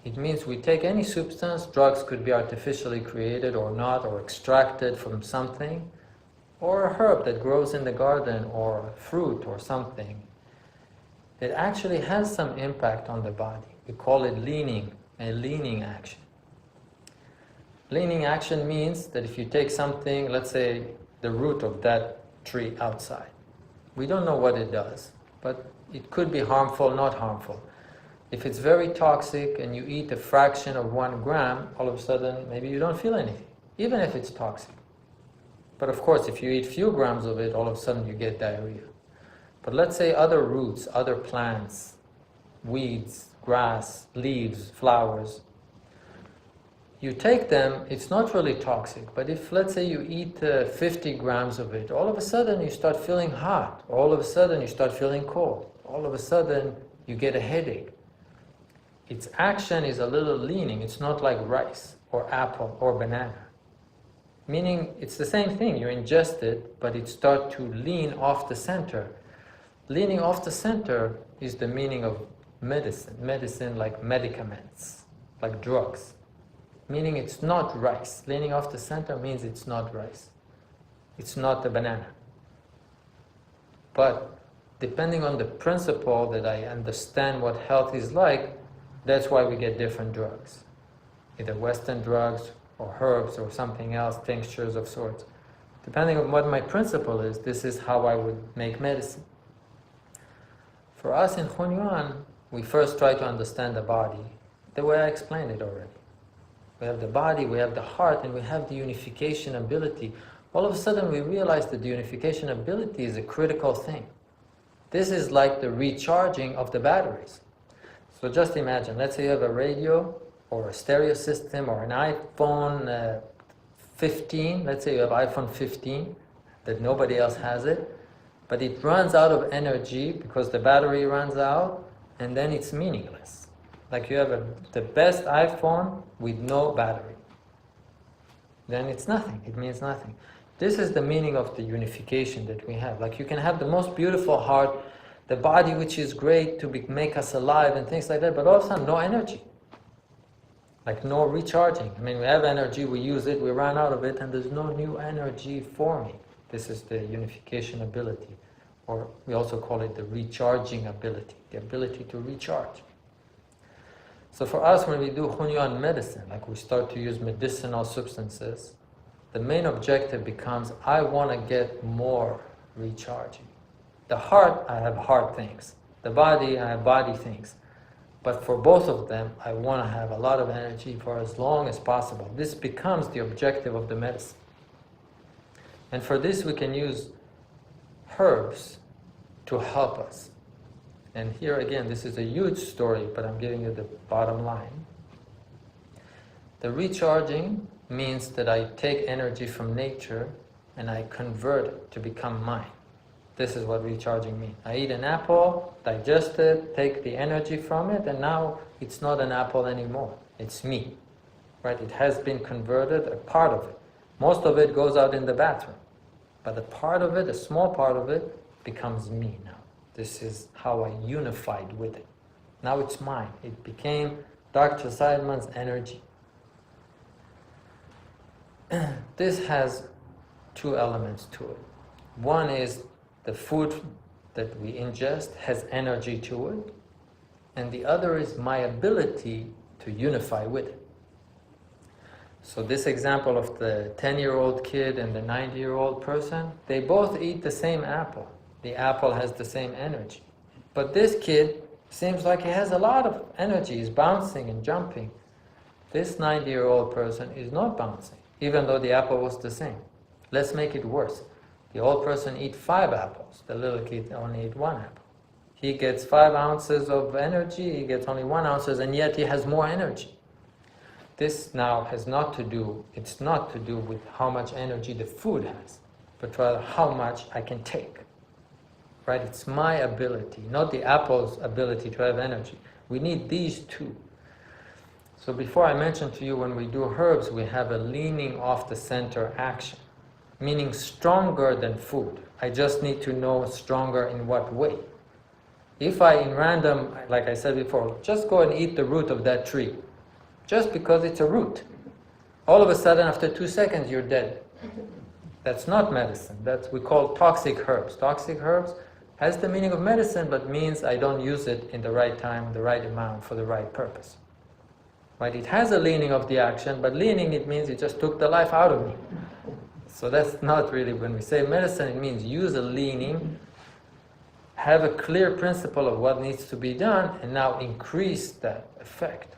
it means we take any substance. Drugs could be artificially created or not, or extracted from something, or a herb that grows in the garden, or fruit or something. It actually has some impact on the body. We call it leaning, a leaning action. Leaning action means that if you take something, let's say the root of that tree outside, we don't know what it does, but it could be harmful, not harmful. If it's very toxic and you eat a fraction of 1 gram, all of a sudden maybe you don't feel anything, even if it's toxic. But of course, if you eat few grams of it, all of a sudden you get diarrhea. But let's say other roots, other plants, weeds, grass, leaves, flowers, you take them, it's not really toxic, but if, let's say, you eat 50 grams of it, all of a sudden you start feeling hot, all of a sudden you start feeling cold, all of a sudden you get a headache. Its action is a little leaning. It's not like rice or apple or banana. Meaning it's the same thing. You ingest it, but it starts to lean off the center. Leaning off the center is the meaning of medicine. Medicine like medicaments, like drugs. Meaning it's not rice. Leaning off the center means it's not rice. It's not the banana. But depending on the principle that I understand what health is like, that's why we get different drugs. Either Western drugs or herbs or something else, tinctures of sorts. Depending on what my principle is, this is how I would make medicine. For us in Hunyuan, we first try to understand the body the way I explained it already. We have the body, we have the heart, and we have the unification ability. All of a sudden we realize that the unification ability is a critical thing. This is like the recharging of the batteries. So just imagine, let's say you have a radio or a stereo system or an iPhone 15, let's say you have iPhone 15, that nobody else has it, but it runs out of energy because the battery runs out, and then it's meaningless. Like you have the best iPhone with no battery. Then it's nothing, it means nothing. This is the meaning of the unification that we have. Like you can have the most beautiful heart, the body which is great to make us alive and things like that, but all of a sudden no energy. Like no recharging. I mean, we have energy, we use it, we run out of it, and there's no new energy forming. This is the unification ability. Or we also call it the recharging ability, the ability to recharge. So for us, when we do Hunyuan medicine, like we start to use medicinal substances, the main objective becomes, I want to get more recharging. The heart, I have heart things. The body, I have body things. But for both of them, I want to have a lot of energy for as long as possible. This becomes the objective of the medicine. And for this, we can use herbs to help us. And here again, this is a huge story, but I'm giving you the bottom line. The recharging means that I take energy from nature and I convert it to become mine. This is what recharging means. I eat an apple, digest it, take the energy from it, and now it's not an apple anymore. It's me. Right? It has been converted, a part of it. Most of it goes out in the bathroom. But a part of it, a small part of it, becomes me now. This is how I unified with it. Now it's mine. It became Dr. Seidman's energy. This has two elements to it. One is the food that we ingest has energy to it, and the other is my ability to unify with it. So this example of the 10-year-old kid and the 90-year-old person, they both eat the same apple. The apple has the same energy. But this kid seems like he has a lot of energy, he's bouncing and jumping. This 90-year-old person is not bouncing, even though the apple was the same. Let's make it worse. The old person eats 5 apples. The little kid only eats 1 apple. He gets 5 ounces of energy, he gets only 1 ounce, and yet he has more energy. This now has not to do with how much energy the food has, but rather how much I can take. Right? It's my ability, not the apple's ability to have energy. We need these two. So before I mentioned to you, when we do herbs, we have a leaning off the center action, meaning stronger than food. I just need to know stronger in what way. If I, in random, like I said before, just go and eat the root of that tree, just because it's a root, all of a sudden, after 2 seconds, you're dead. That's not medicine. That's we call toxic herbs. Toxic herbs has the meaning of medicine, but means I don't use it in the right time, the right amount, for the right purpose. Right? It has a leaning of the action, but leaning, it means it just took the life out of me. So that's not really, when we say medicine, it means use a leaning, have a clear principle of what needs to be done, and now increase that effect.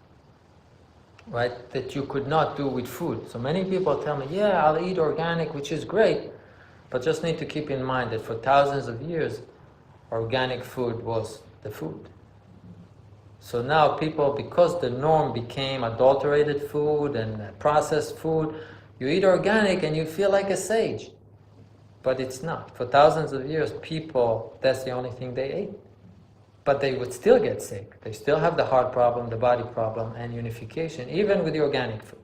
Right? That you could not do with food. So many people tell me, yeah, I'll eat organic, which is great, but just need to keep in mind that for thousands of years, organic food was the food. So now people, because the norm became adulterated food and processed food, you eat organic and you feel like a sage. But it's not. For thousands of years, people, that's the only thing they ate. But they would still get sick. They still have the heart problem, the body problem, and unification, even with the organic food.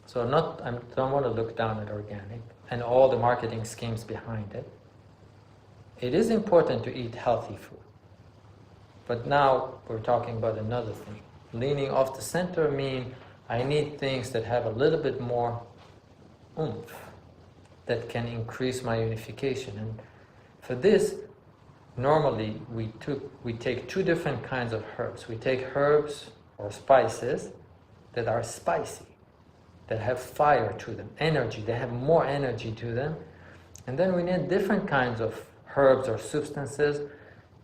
So I don't want to look down at organic and all the marketing schemes behind it. It is important to eat healthy food. But now we're talking about another thing. Leaning off the center means I need things that have a little bit more oomph, that can increase my unification. And for this, normally we take 2 different kinds of herbs. We take herbs or spices that are spicy, that have fire to them, energy, they have more energy to them. And then we need different kinds of herbs or substances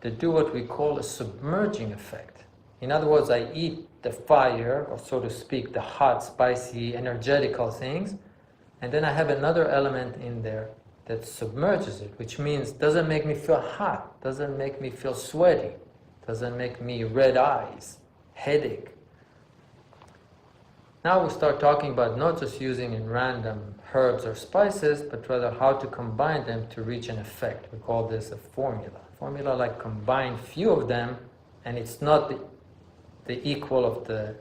that do what we call a submerging effect. In other words, I eat the fire, or so to speak, the hot, spicy, energetical things, and then I have another element in there that submerges it, which means doesn't make me feel hot, doesn't make me feel sweaty, doesn't make me red eyes, headache. Now we start talking about not just using in random herbs or spices, but rather how to combine them to reach an effect. We call this a formula. Formula like combine few of them, and it's not the equal of the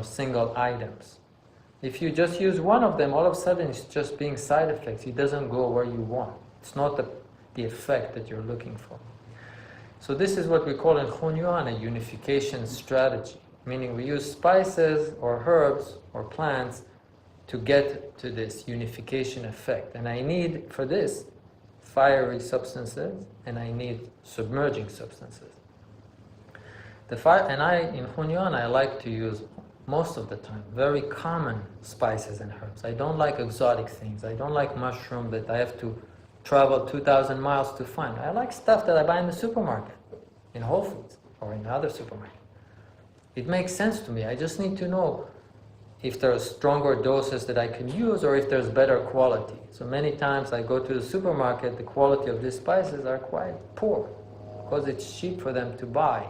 single items. If you just use one of them, all of a sudden it's just being side effects. It doesn't go where you want. It's not the effect that you're looking for. So this is what we call in Hunyuan a unification strategy, meaning we use spices or herbs or plants to get to this unification effect. And I need, for this, fiery substances, and I need submerging substances. In Hunyuan, I like to use, most of the time, very common spices and herbs. I don't like exotic things. I don't like mushroom that I have to travel 2,000 miles to find. I like stuff that I buy in the supermarket, in Whole Foods, or in other supermarket. It makes sense to me. I just need to know if there's stronger doses that I can use or if there's better quality. So many times I go to the supermarket, the quality of these spices are quite poor because it's cheap for them to buy.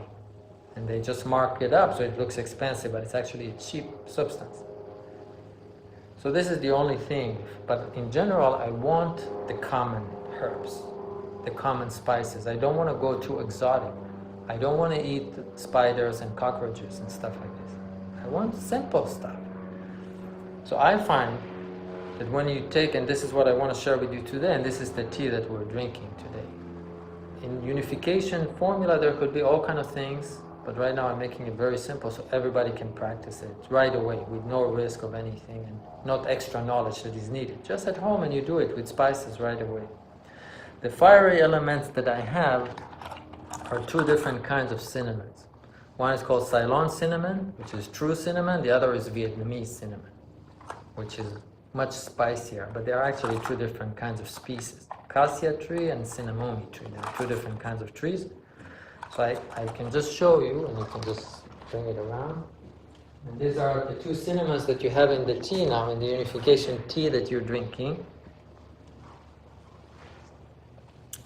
And they just mark it up so it looks expensive, but it's actually a cheap substance. So this is the only thing. But in general, I want the common herbs, the common spices. I don't want to go too exotic. I don't want to eat spiders and cockroaches and stuff like this. I want simple stuff. So I find that when you take, and this is what I want to share with you today, and this is the tea that we're drinking today. In unification formula, there could be all kind of things, but right now I'm making it very simple so everybody can practice it right away with no risk of anything and not extra knowledge that is needed. Just at home, and you do it with spices right away. The fiery elements that I have are two different kinds of cinnamons. One is called Ceylon cinnamon, which is true cinnamon. The other is Vietnamese cinnamon, which is much spicier, but they are actually two different kinds of species. Cassia tree and cinnamomum tree. They are two different kinds of trees. So I can just show you, and you can just bring it around. And these are the two cinnamons that you have in the tea now, in the unification tea that you're drinking.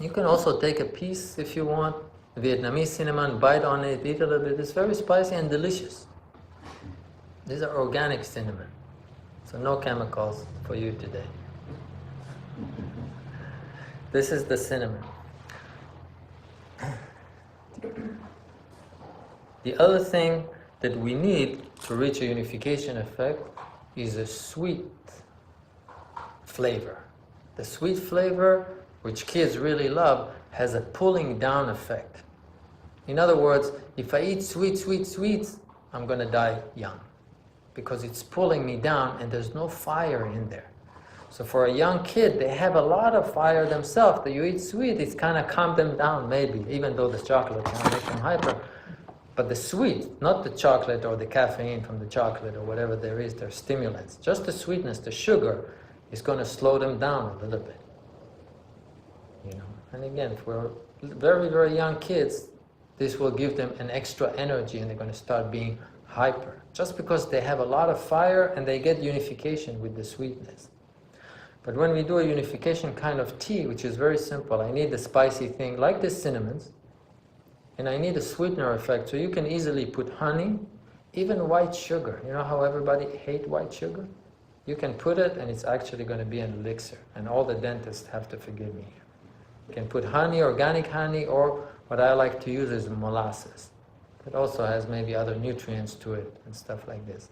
You can also take a piece if you want. Vietnamese cinnamon, bite on it, eat a little bit. It's very spicy and delicious. These are organic cinnamon, so no chemicals for you today. This is the cinnamon. The other thing that we need to reach a unification effect is a sweet flavor. The sweet flavor, which kids really love, has a pulling down effect. In other words, if I eat sweets, I'm going to die young because it's pulling me down and there's no fire in there. So for a young kid, they have a lot of fire themselves. That you eat sweet, it's kind of calm them down maybe, even though the chocolate can make them hyper. But the sweet, not the chocolate or the caffeine from the chocolate or whatever there is, they're stimulants. Just the sweetness, the sugar, is going to slow them down a little bit. And again, for very, very young kids, this will give them an extra energy and they're going to start being hyper. Just because they have a lot of fire and they get unification with the sweetness. But when we do a unification kind of tea, which is very simple, I need the spicy thing like the cinnamons, and I need a sweetener effect. So you can easily put honey, even white sugar. You know how everybody hates white sugar? You can put it and it's actually going to be an elixir. And all the dentists have to forgive me here. You can put honey, organic honey, or what I like to use is molasses. It also has maybe other nutrients to it and stuff like this.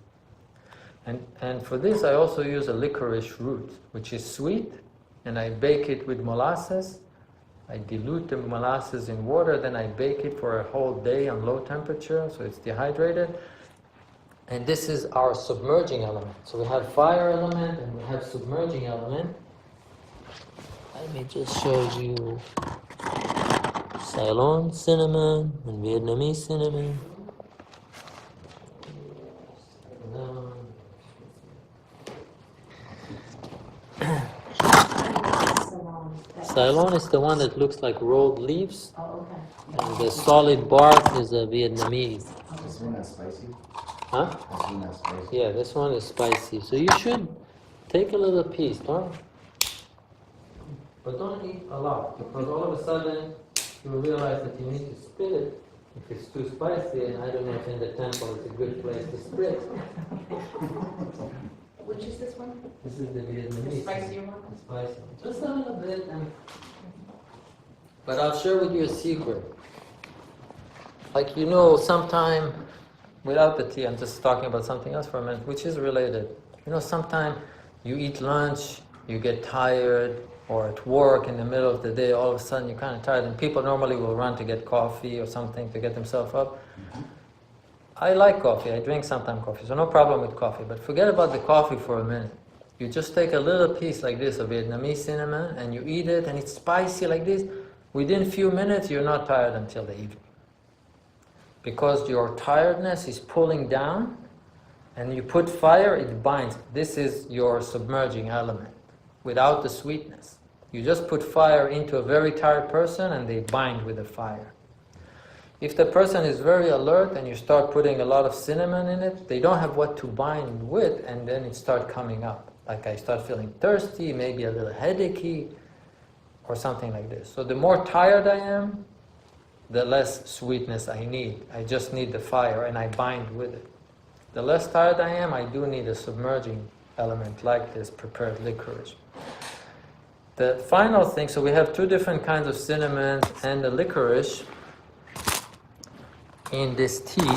And for this I also use a licorice root, which is sweet, and I bake it with molasses. I dilute the molasses in water, then I bake it for a whole day on low temperature, so it's dehydrated. And this is our submerging element. So we have fire element and we have submerging element. Let me just show you Ceylon cinnamon and Vietnamese cinnamon. Ceylon is the one that looks like rolled leaves. Oh, okay. And the solid bark is a Vietnamese. Is one not spicy? Huh? Is one not spicy? Yeah, this one is spicy. So you should take a little piece, but don't eat a lot, because all of a sudden you will realize that you need to spit it if it's too spicy, and I don't know if in the temple it's a good place to spit. Which is this one? This is the The Vietnamese. spicier one? Spicy. Just a little bit. But I'll share with you a secret. Like, sometime, without the tea, I'm just talking about something else for a minute, which is related. Sometime you eat lunch, you get tired, or at work in the middle of the day, all of a sudden you're kind of tired, and people normally will run to get coffee or something to get themselves up. I like coffee, I drink sometimes coffee, so no problem with coffee, but forget about the coffee for a minute. You just take a little piece like this of Vietnamese cinnamon, and you eat it, and it's spicy like this. Within a few minutes, you're not tired until the evening. Because your tiredness is pulling down, and you put fire, it binds. This is your submerging element, without the sweetness. You just put fire into a very tired person, and they bind with the fire. If the person is very alert and you start putting a lot of cinnamon in it, they don't have what to bind with, and then it starts coming up. Like I start feeling thirsty, maybe a little headachy, or something like this. So the more tired I am, the less sweetness I need. I just need the fire, and I bind with it. The less tired I am, I do need a submerging element like this prepared licorice. The final thing, so we have two different kinds of cinnamon and the licorice in this tea,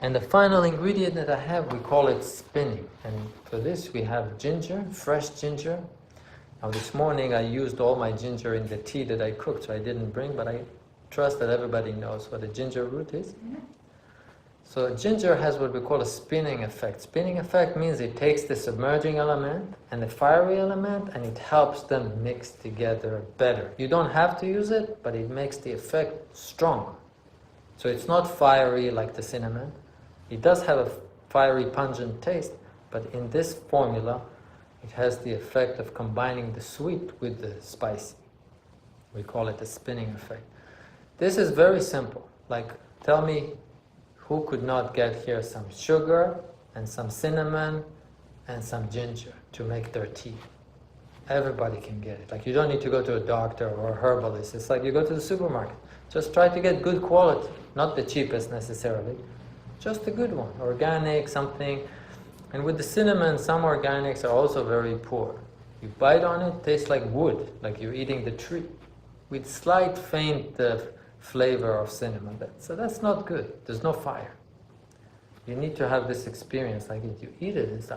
and the final ingredient that I have, we call it spinning. And for this we have ginger, fresh ginger. Now this morning I used all my ginger in the tea that I cooked, so I didn't bring, but I trust that everybody knows what a ginger root is. Mm-hmm. So ginger has what we call a spinning effect. Spinning effect means it takes the submerging element and the fiery element, and it helps them mix together better. You don't have to use it, but it makes the effect stronger. So it's not fiery like the cinnamon. It does have a fiery, pungent taste, but in this formula, it has the effect of combining the sweet with the spicy. We call it a spinning effect. This is very simple. Like, tell me who could not get here some sugar and some cinnamon and some ginger to make their tea. Everybody can get it. Like, you don't need to go to a doctor or a herbalist. It's like you go to the supermarket. Just try to get good quality, not the cheapest necessarily, just a good one, organic, something. And with the cinnamon, some organics are also very poor. You bite on it, tastes like wood, like you're eating the tree, with slight faint flavor of cinnamon. So that's not good. There's no fire. You need to have this experience, like if you eat it, it's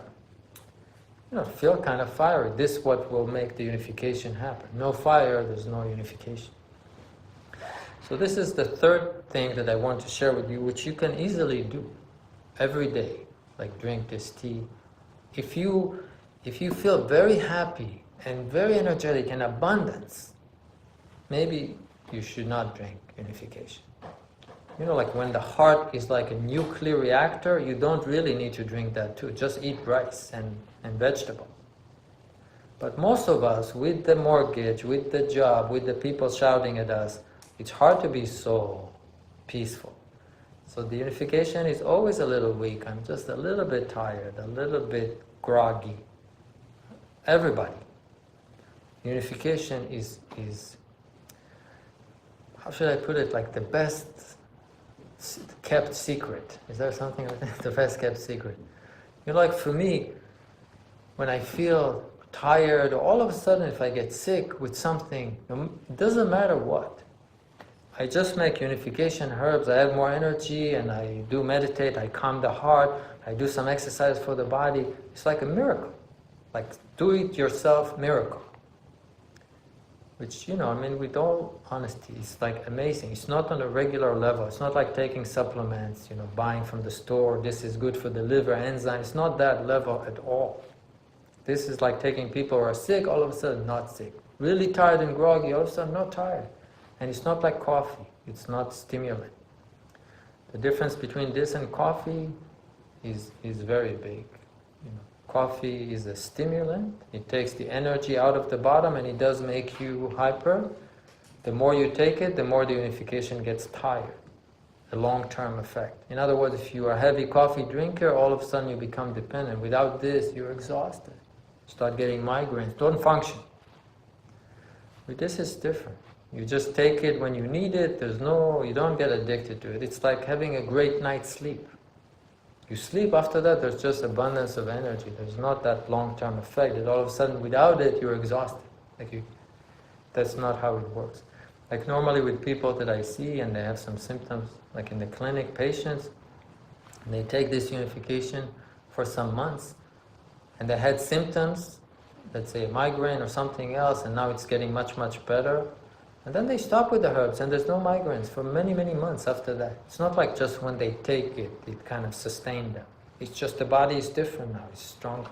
feel kind of fiery. This is what will make the unification happen. No fire, there's no unification. So this is the third thing that I want to share with you, which you can easily do every day, like drink this tea. If you feel very happy and very energetic and abundance, maybe you should not drink unification. Like when the heart is like a nuclear reactor, you don't really need to drink that too. Just eat rice and vegetable. But most of us, with the mortgage, with the job, with the people shouting at us, it's hard to be so peaceful. So the unification is always a little weak. I'm just a little bit tired, a little bit groggy. Everybody. Unification is how should I put it, like the best kept secret. Is there something like that? The best kept secret. Like for me, when I feel tired, all of a sudden if I get sick with something, it doesn't matter what. I just make unification herbs, I have more energy, and I do meditate, I calm the heart, I do some exercise for the body. It's like a miracle. Like do-it-yourself miracle. Which, with all honesty, it's like amazing. It's not on a regular level. It's not like taking supplements, buying from the store, this is good for the liver, enzyme. It's not that level at all. This is like taking people who are sick, all of a sudden not sick. Really tired and groggy, all of a sudden not tired. And it's not like coffee. It's not stimulant. The difference between this and coffee is very big. Coffee is a stimulant. It takes the energy out of the bottom and it does make you hyper. The more you take it, the more the unification gets tired. A long-term effect. In other words, if you are a heavy coffee drinker, all of a sudden you become dependent. Without this, you're exhausted. Start getting migraines. Don't function. But this is different. You just take it when you need it. You don't get addicted to it. It's like having a great night's sleep. You sleep, after that, there's just abundance of energy. There's not that long-term effect that all of a sudden, without it, you're exhausted. That's not how it works. Like normally with people that I see and they have some symptoms, like in the clinic, patients, and they take this unification for some months, and they had symptoms, let's say a migraine or something else, and now it's getting much, much better, and then they stop with the herbs, and there's no migraines for many, many months after that. It's not like just when they take it, it kind of sustained them. It's just the body is different now, it's stronger.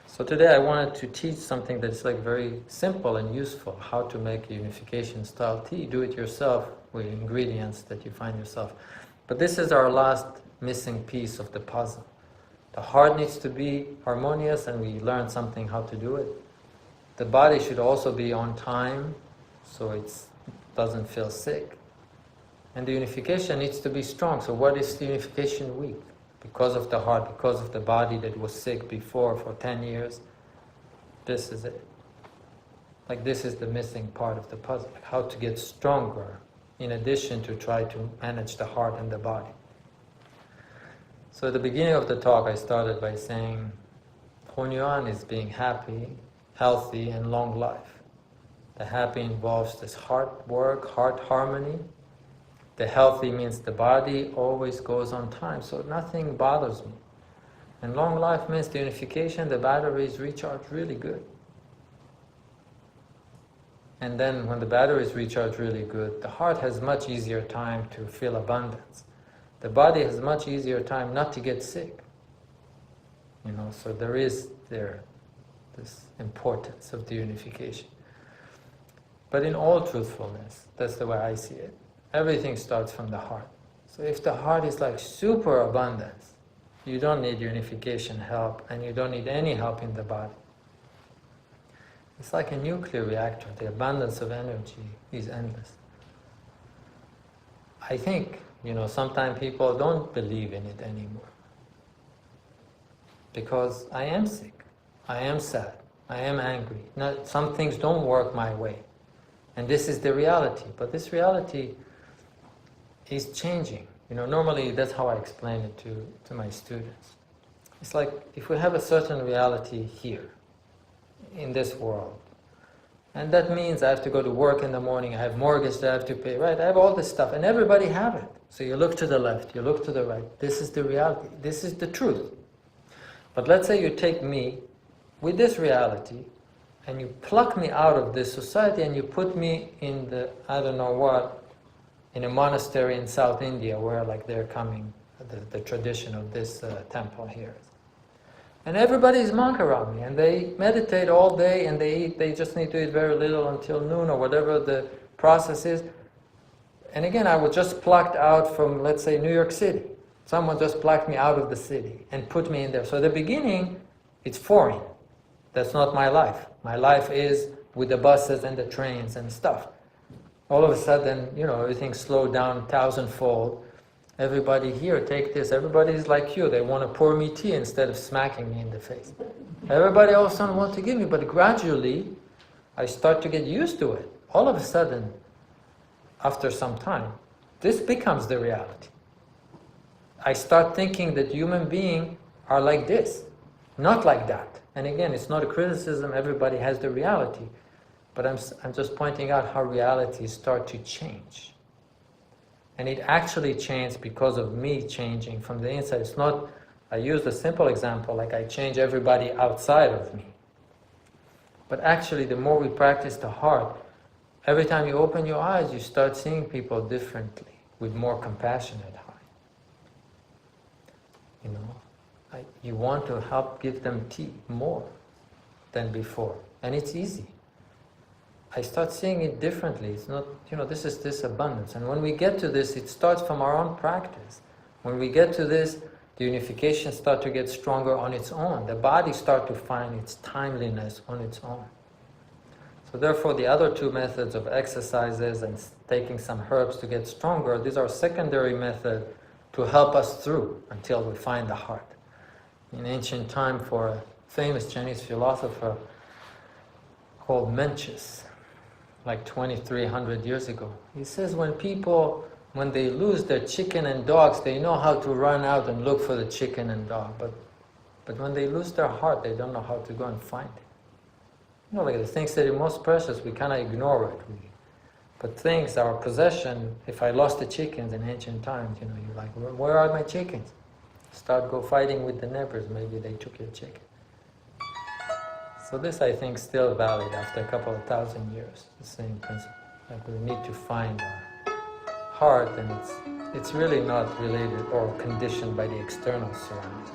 So today I wanted to teach something that's like very simple and useful, how to make a unification style tea. Do it yourself with ingredients that you find yourself. But this is our last missing piece of the puzzle. The heart needs to be harmonious and we learn something how to do it. The body should also be on time so it doesn't feel sick. And the unification needs to be strong. So what is the unification weak? Because of the heart, because of the body that was sick before for 10 years. This is it. Like this is the missing part of the puzzle. Like how to get stronger in addition to try to manage the heart and the body. So at the beginning of the talk I started by saying Hunyuan is being happy, healthy and long life. The happy involves this heart work, heart harmony. The healthy means the body always goes on time, so nothing bothers me. And long life means the unification, the batteries recharge really good. And then when the batteries recharge really good, the heart has much easier time to feel abundance. The body has much easier time not to get sick. So there is this importance of the unification. But in all truthfulness, that's the way I see it. Everything starts from the heart. So if the heart is like super abundance, you don't need unification help and you don't need any help in the body. It's like a nuclear reactor. The abundance of energy is endless. I think, sometimes people don't believe in it anymore. Because I am sick, I am sad, I am angry. Some things don't work my way. And this is the reality. But this reality is changing. Normally that's how I explain it to my students. It's like if we have a certain reality here, in this world, and that means I have to go to work in the morning, I have mortgage that I have to pay, right? I have all this stuff, and everybody have it. So you look to the left, you look to the right. This is the reality. This is the truth. But let's say you take me with this reality, and you pluck me out of this society, and you put me in the, I don't know what, in a monastery in South India where they're coming, the tradition of this temple here. And everybody is monk around me and they meditate all day and they just need to eat very little until noon or whatever the process is. And again, I was just plucked out from, let's say, New York City. Someone just plucked me out of the city and put me in there. So at the beginning, it's foreign. That's not my life. My life is with the buses and the trains and stuff. All of a sudden, everything slowed down 1,000-fold. Everybody here, take this. Everybody is like you. They want to pour me tea instead of smacking me in the face. Everybody all of a sudden wants to give me, but gradually, I start to get used to it. All of a sudden, after some time, this becomes the reality. I start thinking that human beings are like this, not like that. And again, it's not a criticism. Everybody has the reality. But I'm just pointing out how realities start to change. And it actually changed because of me changing from the inside. It's not, I used a simple example, like I change everybody outside of me. But actually, the more we practice the heart, every time you open your eyes, you start seeing people differently, with more compassionate heart. You want to help give them tea more than before. And it's easy. I start seeing it differently. It's not, this is this abundance. And when we get to this, it starts from our own practice. When we get to this, the unification start to get stronger on its own. The body start to find its timeliness on its own. So therefore, the other two methods of exercises and taking some herbs to get stronger, these are secondary methods to help us through until we find the heart. In ancient time, for a famous Chinese philosopher called Mencius, like 2,300 years ago, he says when they lose their chicken and dogs, they know how to run out and look for the chicken and dog, but when they lose their heart, they don't know how to go and find it. You know, like the things that are most precious, we kind of ignore it. But things, our possession, if I lost the chickens in ancient times, you know, you're like, where are my chickens? Go fighting with the neighbors, maybe they took your chicken. So this, I think, still valid after a couple of thousand years, the same principle. Like we need to find our heart, and it's really not related or conditioned by the external surroundings.